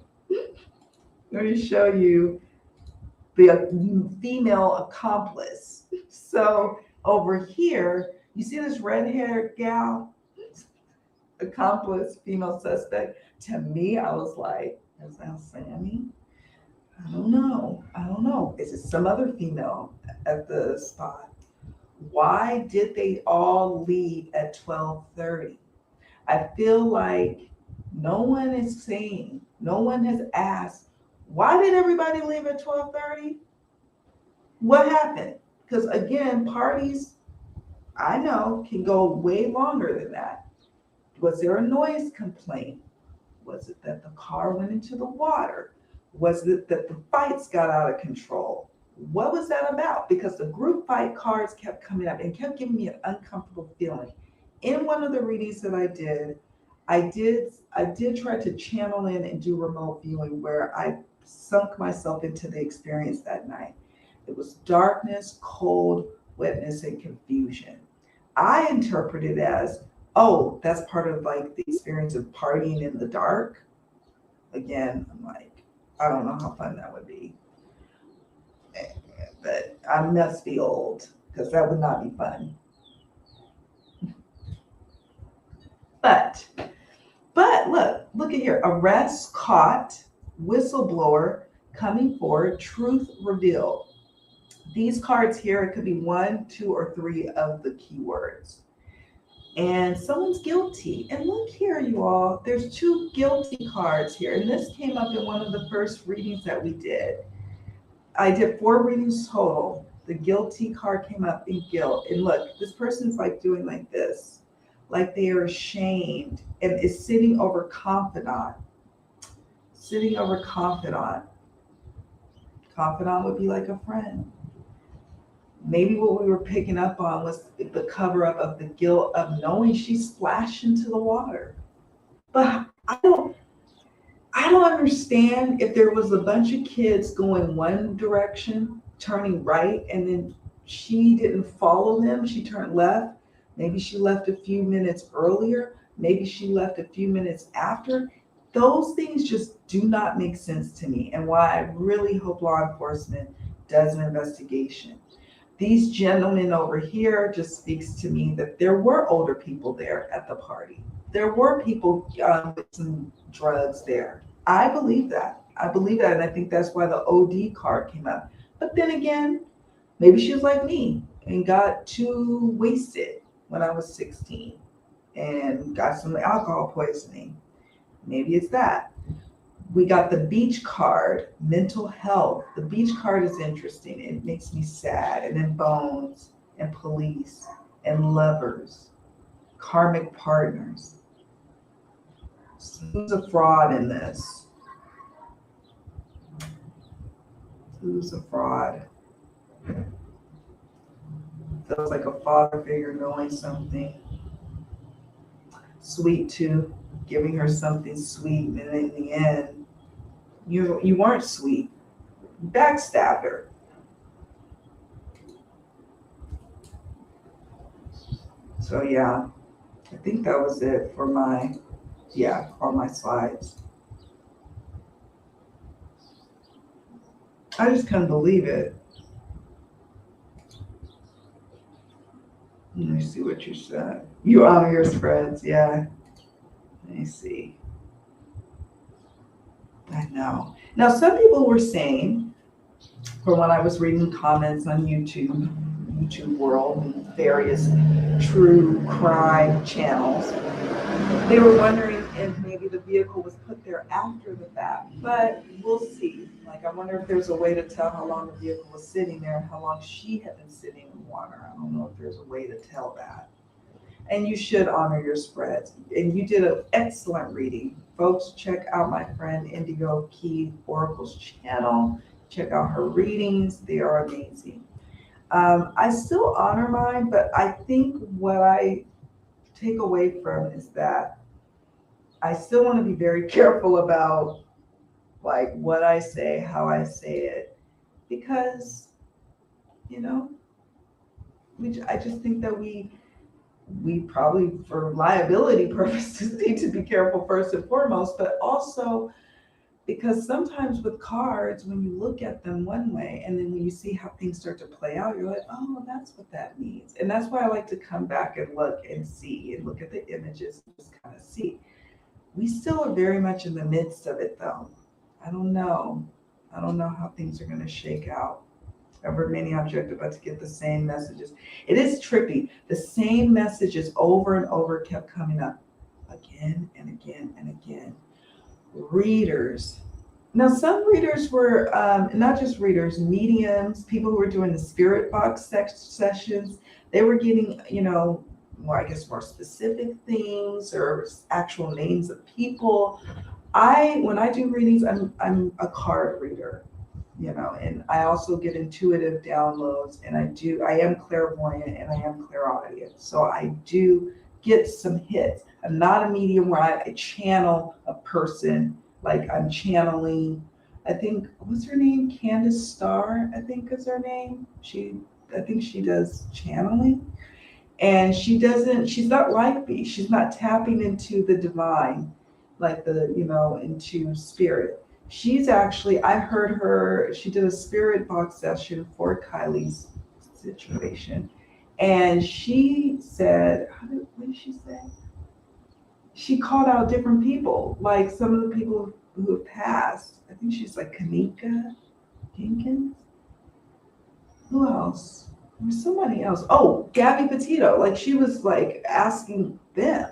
Let me show you the female accomplice. So over here, you see this red-haired gal? Accomplice, female suspect. To me, I was like, is that Sammy? I don't know. Is it some other female at the spot? Why did they all leave at 12:30? I feel like no one is saying, no one has asked, why did everybody leave at 12:30? What happened? Because again, parties, I know, can go way longer than that. Was there a noise complaint? Was it that the car went into the water? Was it that the fights got out of control? What was that about? Because the group fight cards kept coming up and kept giving me an uncomfortable feeling. In one of the readings that I did try to channel in and do remote viewing where I sunk myself into the experience that night. It was darkness, cold, wetness, and confusion. I interpret it as, oh, that's part of like the experience of partying in the dark. Again, I'm like, I don't know how fun that would be. But I must be old because that would not be fun. But look at here. Arrest caught, whistleblower coming forward, truth revealed. These cards here, it could be 1, 2, or 3 of the keywords. And someone's guilty. And look here, you all, there's 2 guilty cards here. And this came up in one of the first readings that we did. I did 4 readings total. The guilty card came up in guilt. And look, this person's like doing like this, like they are ashamed and is sitting over confidant. Sitting over confidant. Confidant would be like a friend. Maybe what we were picking up on was the cover up of the guilt of knowing she splashed into the water. But I don't understand if there was a bunch of kids going one direction, turning right, and then she didn't follow them. She turned left. Maybe she left a few minutes earlier. Maybe she left a few minutes after. Those things just do not make sense to me, and why I really hope law enforcement does an investigation. These gentlemen over here just speaks to me that there were older people there at the party. There were people with some drugs there. I believe that. And I think that's why the OD card came up. But then again, maybe she was like me and got too wasted when I was 16 and got some alcohol poisoning. Maybe it's that. We got the beach card, mental health. The beach card is interesting. It makes me sad. And then bones and police and lovers, karmic partners. So who's a fraud in this? Who's a fraud? Feels like a father figure knowing something. Sweet too, giving her something sweet, and in the end, you weren't sweet. You backstabbed her. So yeah, I think that was it for all my slides. I just couldn't believe it. Let me see what you said. You honor your spreads, yeah. Let me see. I know. Now, some people were saying, from when I was reading comments on YouTube World, and various true crime channels, They were wondering if maybe the vehicle was put there after the fact, but we'll see. Like, I wonder if there's a way to tell how long the vehicle was sitting there and how long she had been sitting in water. I don't know if there's a way to tell that. And you should honor your spreads. And you did an excellent reading. Folks, check out my friend Indigo Key Oracle's channel. Check out her readings. They are amazing. I still honor mine, but I think what I take away from is that I still want to be very careful about like what I say, how I say it, because, you know, I just think that we probably for liability purposes need to be careful first and foremost, but also because sometimes with cards, when you look at them one way and then when you see how things start to play out, you're like, oh, that's what that means. And that's why I like to come back and look and see and look at the images and just kind of see. We still are very much in the midst of it though. I don't know how things are going to shake out. Ever many object about to get the same messages. It is trippy. The same messages over and over kept coming up again and again and again. Readers. Now, some readers were not just readers, mediums, people who were doing the spirit box sessions. They were getting, more, I guess, more specific things or actual names of people. When I do readings, I'm a card reader, and I also get intuitive downloads, and I am clairvoyant and I am clairaudient. So I do get some hits. I'm not a medium where I channel a person, like I'm channeling, I think, what's her name? Candace Starr, I think is her name. I think she does channeling. And she's not like me. She's not tapping into the divine, like into spirit. She's actually, I heard her, she did a spirit box session for Kiely's situation. And she said, what did she say? She called out different people, like some of the people who have passed. I think she's like Kanika Jenkins. Who else? There's somebody else. Oh, Gabby Petito. Like she was like asking them.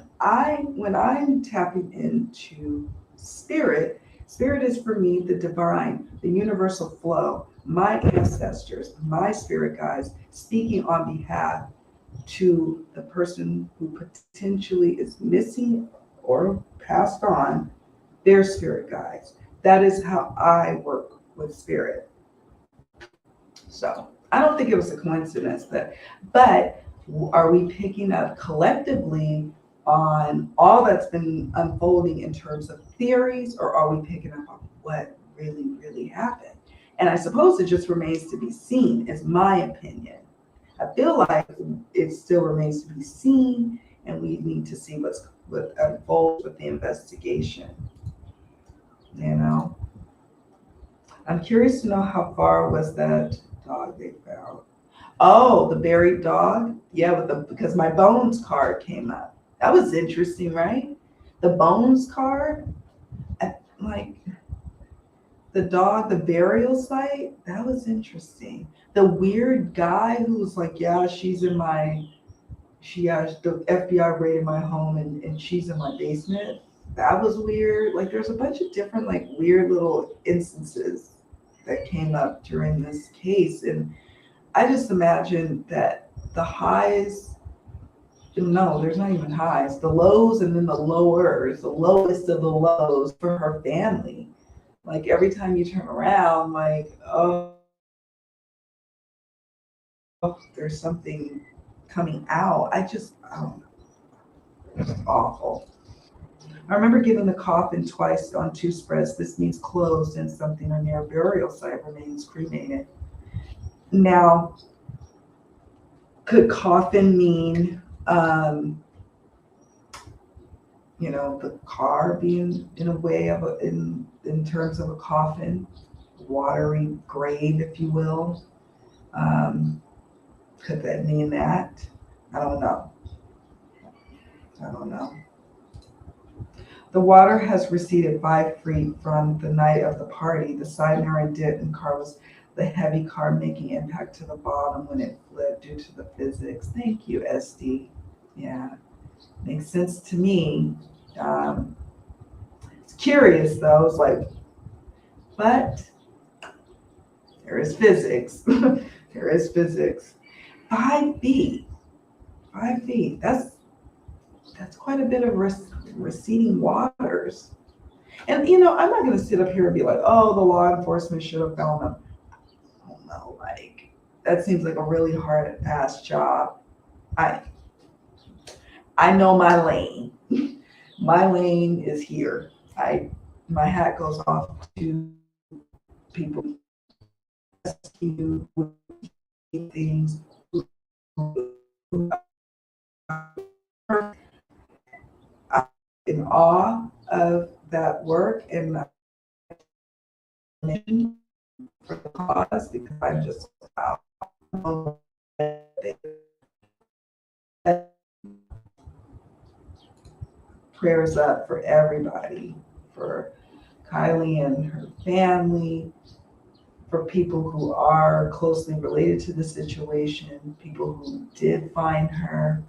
When I'm tapping into spirit is for me the divine, the universal flow, my ancestors, my spirit guides speaking on behalf to the person who potentially is missing or passed on, their spirit guides. That is how I work with spirit. So I don't think it was a coincidence, but are we picking up collectively on all that's been unfolding in terms of theories, or are we picking up on what really, really happened? And I suppose it just remains to be seen, is my opinion. I feel like it still remains to be seen, and we need to see what unfolds with the investigation. I'm curious to know how far was that dog they found. Oh, the buried dog? Yeah, because my bones card came up. That was interesting, right? The bones card, like the dog, the burial site, that was interesting. The weird guy who was like, yeah, the FBI raided my home and she's in my basement. That was weird. Like there's a bunch of different like weird little instances that came up during this case. And I just imagine that the highs, no, there's not even highs, the lows and then the lowers, the lowest of the lows for her family. Like every time you turn around, like, oh, there's something coming out. I don't know. It's awful. I remember getting the coffin twice on 2 spreads. This means closed and something or near burial site remains cremated. Now, could coffin mean, the car being in a way of in terms of a coffin, watery grave, if you will? Could that mean that? I don't know. The water has receded 5 feet from the night of the party. The side mirror dent and car was the heavy car making impact to the bottom when it flipped due to the physics. Thank you, SD. Yeah. Makes sense to me. It's curious though. It's like, but there is physics. There is physics. 5 feet. 5 feet. That's quite a bit of receding waters. And I'm not going to sit up here and be like, oh, the law enforcement should have found them. I don't know. Like, that seems like a really hard ass job. I know my lane. My lane is here. My hat goes off to people who rescue things. I'm in awe of that work and for the cause because I'm just prayers up for everybody, for Kiely and her family, for people who are closely related to the situation, people who did find her.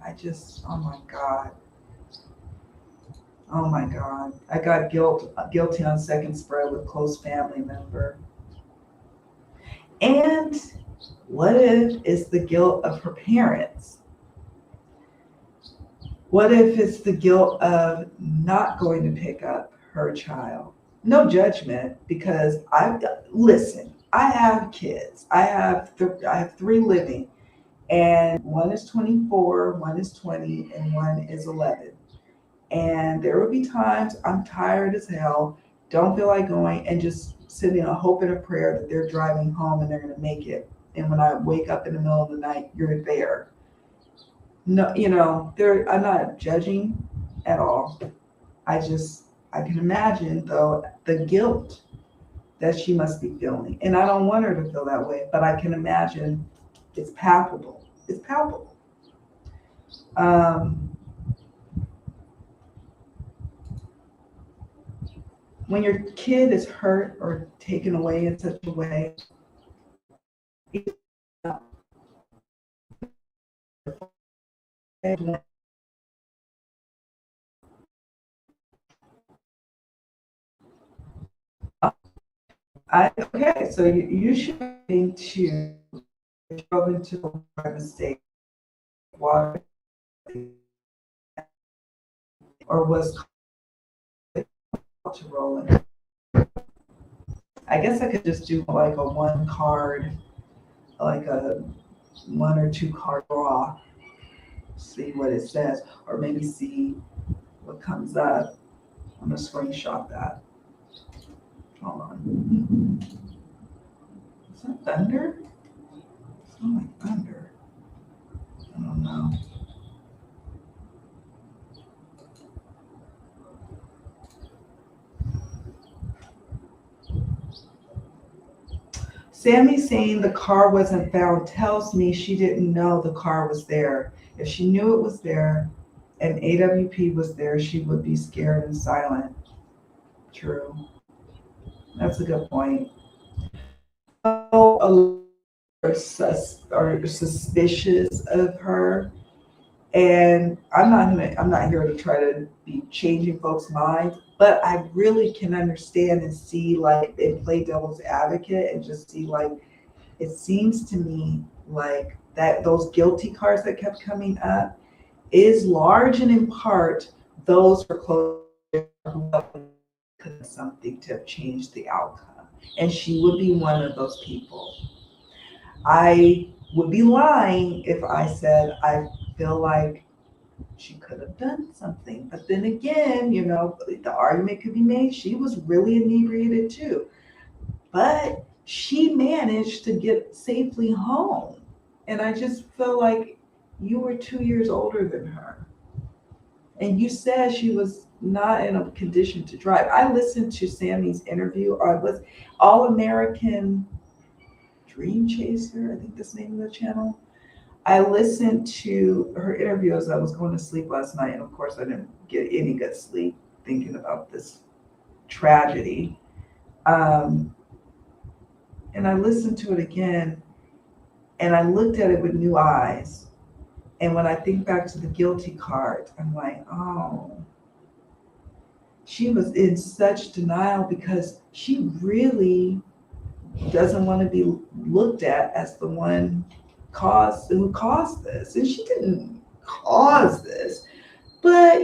Oh my God. Oh my God. I got guilty on second spread with close family member. And what if it's the guilt of her parents? What if it's the guilt of not going to pick up her child? No judgment, because listen, I have kids. I have 3 living, and one is 24, one is 20, and one is 11. And there will be times I'm tired as hell, don't feel like going, and just sitting in a hope and a prayer that they're driving home and they're going to make it. And when I wake up in the middle of the night, you're there. No, I'm not judging at all. I can imagine though the guilt that she must be feeling. And I don't want her to feel that way, but I can imagine it's palpable. It's palpable. When your kid is hurt or taken away in such a way, okay, so you should think to drove into a mistake, water, or was to rolling. I guess I could just do like a 1 card, like a 1 or 2 card draw, see what it says, or maybe see what comes up. I'm gonna screenshot that. Hold on. Is that thunder? It's not like thunder. I don't know. Sammy saying the car wasn't found tells me she didn't know the car was there. If she knew it was there and AWP was there, she would be scared and silent. True. That's a good point. Are suspicious of her, and I'm not here to try to be changing folks' minds, but I really can understand and see, like, and play devil's advocate and just see, like, it seems to me like that those guilty cards that kept coming up is large and in part those who are close to something to have changed the outcome, and she would be one of those people. I would be lying if I said I feel like she could have done something. But then again, the argument could be made she was really inebriated too. But she managed to get safely home. And I just feel like you were 2 years older than her. And you said she was not in a condition to drive. I listened to Sammy's interview on was All American Dream Chaser, I think that's the name of the channel. I listened to her interview as I was going to sleep last night, and of course I didn't get any good sleep thinking about this tragedy. And I listened to it again, and I looked at it with new eyes. And when I think back to the guilty card, I'm like, oh, she was in such denial because she really doesn't want to be looked at as the one who caused this. And she didn't cause this. But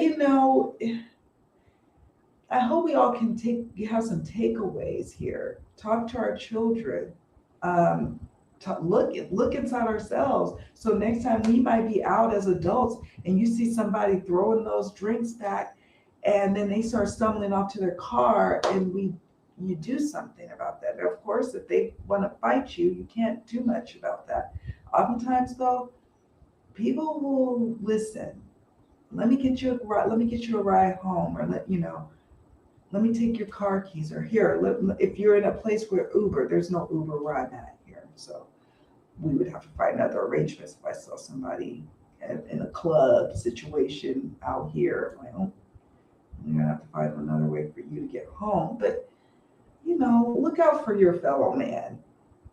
I hope we all can have some takeaways here. Talk to our children. Um, look inside ourselves. So next time we might be out as adults and you see somebody throwing those drinks back, and then they start stumbling off to their car, and you do something about that. And of course, if they want to fight you, you can't do much about that. Oftentimes, though, people will listen. Let me get you a ride home, or let me take your car keys, or here, if you're in a place where there's no Uber where I'm at here. So we would have to find other arrangements if I saw somebody in a club situation out here. Like, oh, I'm gonna have to find another way for you to get home. But look out for your fellow man.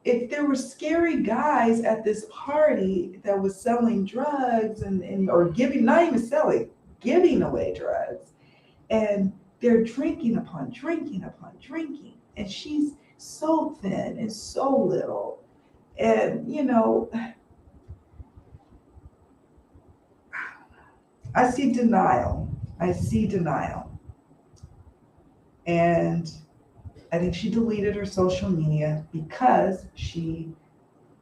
If there were scary guys at this party that was selling drugs or giving, not even selling, giving away drugs, and they're drinking upon drinking upon drinking, and she's so thin and so little, and I see denial. And I think she deleted her social media because she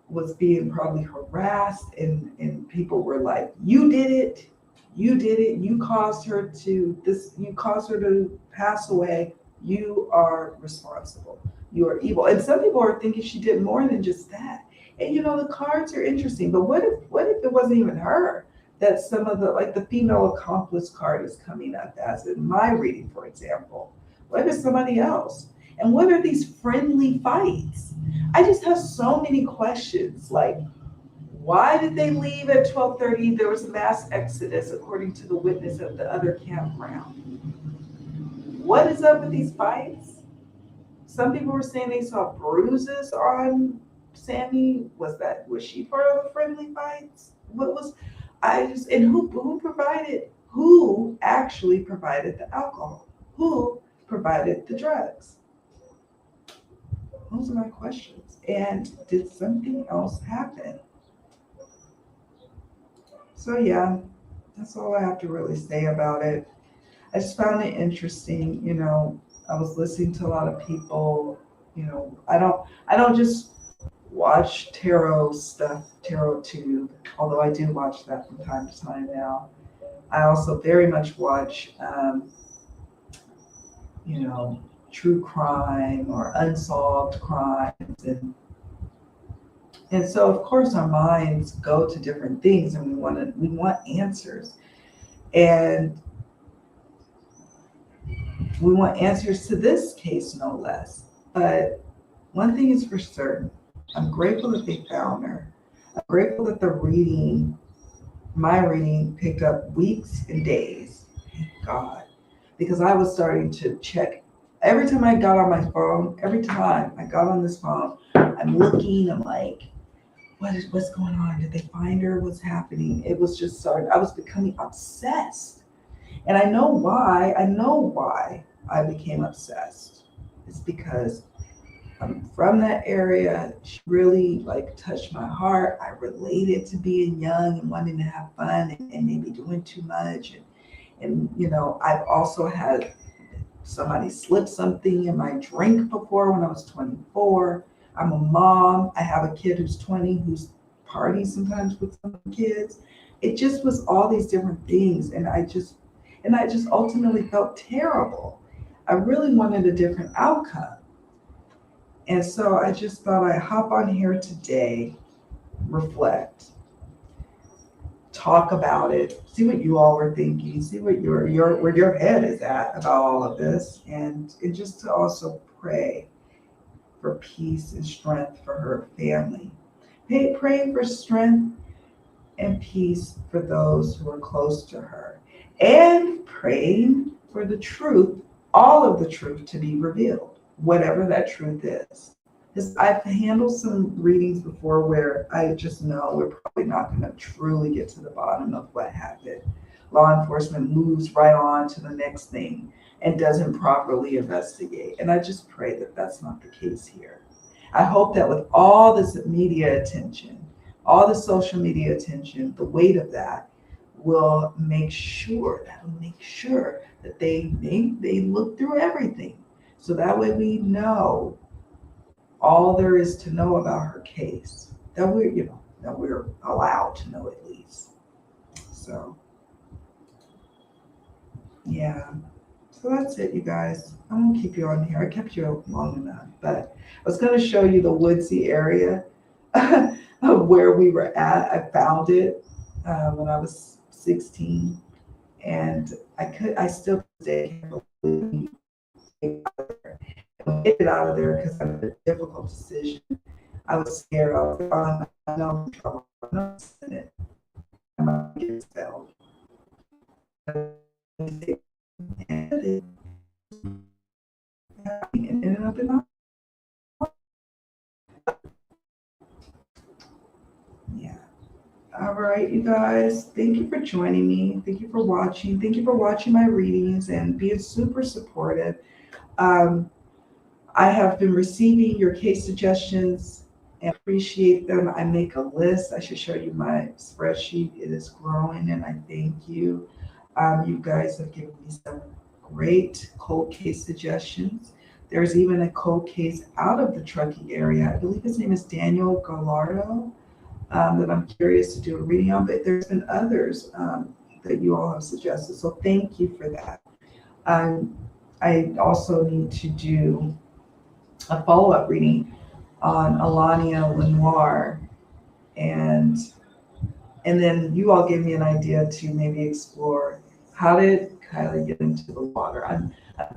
was being probably harassed, and people were like, you did it, you caused her to pass away, you are responsible, you are evil. And some people are thinking she did more than just that. And the cards are interesting, but what if it wasn't even her? That some of the female accomplice card is coming up as in my reading, for example. What if it's somebody else? And what are these friendly fights? I just have so many questions. Like, why did they leave at 12:30? There was a mass exodus, according to the witness at the other campground. What is up with these fights? Some people were saying they saw bruises on Sammy. Was she part of the friendly fights? Who actually provided the alcohol? Who provided the drugs? Those are my questions. And did something else happen? So yeah, that's all I have to really say about it. I just found it interesting. I was listening to a lot of people. I don't just watch tarot stuff, tarot tube, although I do watch that from time to time now. I also very much watch true crime or unsolved crimes, and so of course our minds go to different things, and we want answers, and we want answers to this case no less. But one thing is for certain, I'm grateful that they found her. I'm grateful that my reading picked up weeks and days. Thank God. Because I was starting to check. Every time I got on this phone, I'm looking, I'm like, what's going on? Did they find her? What's happening? It was just starting. I was becoming obsessed. And I know why I became obsessed. It's because I'm from that area. She really touched my heart. I related to being young and wanting to have fun and maybe doing too much. And I've also had somebody slip something in my drink before when I was 24. I'm a mom. I have a kid who's 20 who's parties sometimes with some kids. It just was all these different things. And I just ultimately felt terrible. I really wanted a different outcome. And so I just thought I'd hop on here today, reflect, talk about it, see what you all were thinking, see what where your head is at about all of this, and just to also pray for peace and strength for her family. Praying for strength and peace for those who are close to her, and praying for the truth, all of the truth, to be revealed, whatever that truth is. Because I've handled some readings before where I just know we're probably not going to truly get to the bottom of what happened. Law enforcement moves right on to the next thing and doesn't properly investigate. And I just pray that that's not the case here. I hope that with all this media attention, all the social media attention, the weight of that will make sure that they look through everything. So that way we know all there is to know about her case. That we're allowed to know at least. So yeah. So that's it, you guys. I won't keep you on here. I kept you long enough, but I was going to show you the woodsy area of where we were at. I found it when I was 16, and I still stay get it out of there because I made a difficult decision. I was scared. I was like, oh, I know I'm in trouble. I'm not in it. I might get expelled. And it ended up in yeah. All right, you guys. Thank you for joining me. Thank you for watching. Thank you for watching my readings and being super supportive. I have been receiving your case suggestions and appreciate them. I make a list. I should show you my spreadsheet. It is growing, and I thank you. You guys have given me some great cold case suggestions. There's even a cold case out of the Truckee area. I believe his name is Daniel Gallardo, that I'm curious to do a reading on, but there's been others that you all have suggested. So thank you for that. I also need to do a follow-up reading on Alania Lenoir, and then you all gave me an idea to maybe explore how did Kiely get into the water. I'm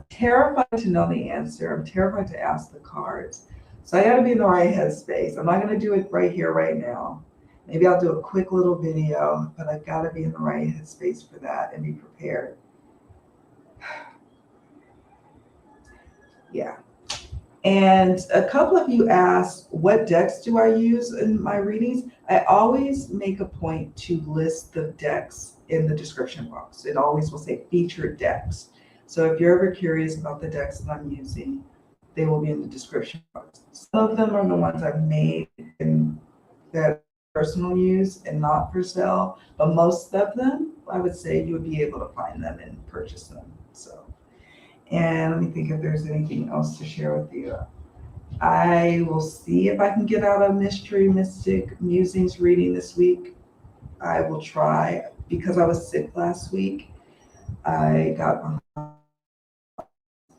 terrified to know the answer. I'm terrified to ask the cards. So I got to be in the right headspace. I'm not going to do it right here, right now. Maybe I'll do a quick little video, but I've got to be in the right headspace for that and be prepared. Yeah. And a couple of you asked, what decks do I use in my readings? I always make a point to list the decks in the description box. It always will say featured decks. So if you're ever curious about the decks that I'm using, they will be in the description box. Some of them are the ones I've made in that personal use and not for sale, but most of them, I would say you would be able to find them and purchase them. So. And let me think if there's anything else to share with you. I will see if I can get out a Mystery Mystic Musings reading this week. I will try. Because I was sick last week, I got behind.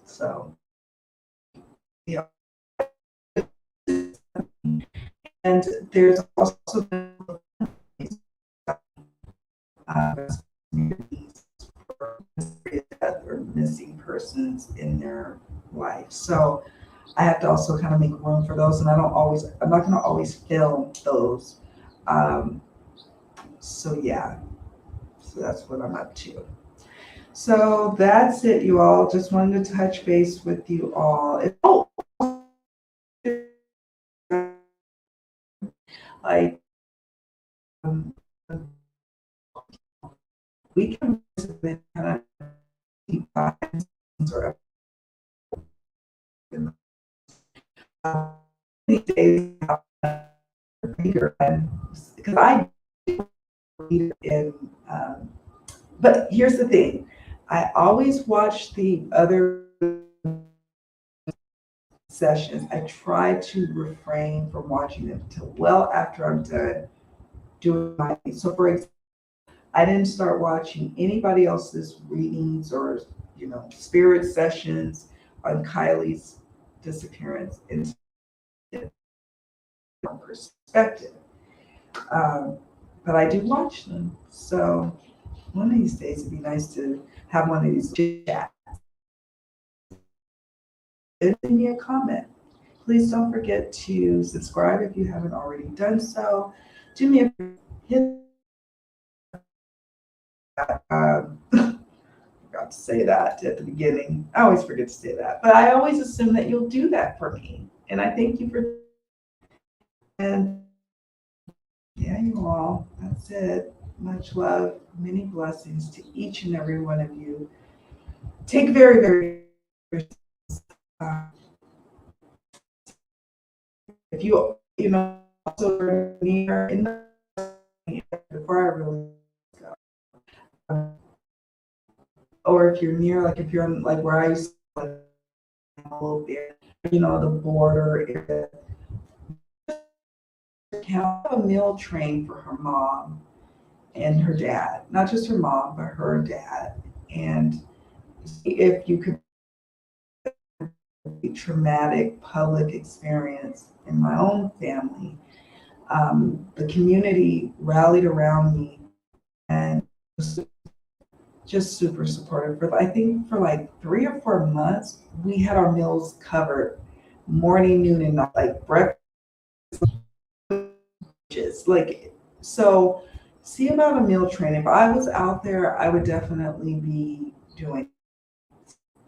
So, yeah. And there's also death or missing persons in their life. So I have to also kind of make room for those, and I'm not going to always film those. So yeah, so that's what I'm up to. So that's it, you all. Just wanted to touch base with you all. Like, we can kind of deep dives sort of these days because I read in but here's the thing, I always watch the other sessions. I try to refrain from watching them until well after I'm done doing my, so for example, I didn't start watching anybody else's readings or spirit sessions on Kiely's disappearance in perspective. But I do watch them. So one of these days it'd be nice to have one of these chats. Leave me a comment. Please don't forget to subscribe if you haven't already done so. Do me a hit. Forgot to say that at the beginning. I always forget to say that, but I always assume that you'll do that for me And I thank you for, and yeah, you all, that's it. Much love, many blessings to each and every one of you. Take very, very, uh, if you know, also are near in the, before I really go, or if you're near, like if you're in, like where I used to live a little bit, you know, the border area, have a meal train for her mom and her dad, not just her mom, but her dad. And if you could, a traumatic public experience in my own family, the community rallied around me and was just super supportive. For I think for like 3 or 4 months, we had our meals covered, morning, noon, and night, like breakfast, like so. See about a meal train. If I was out there, I would definitely be doing,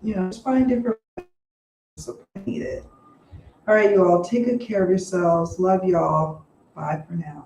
just find different support needed. All right, you all, take good care of yourselves. Love y'all. Bye for now.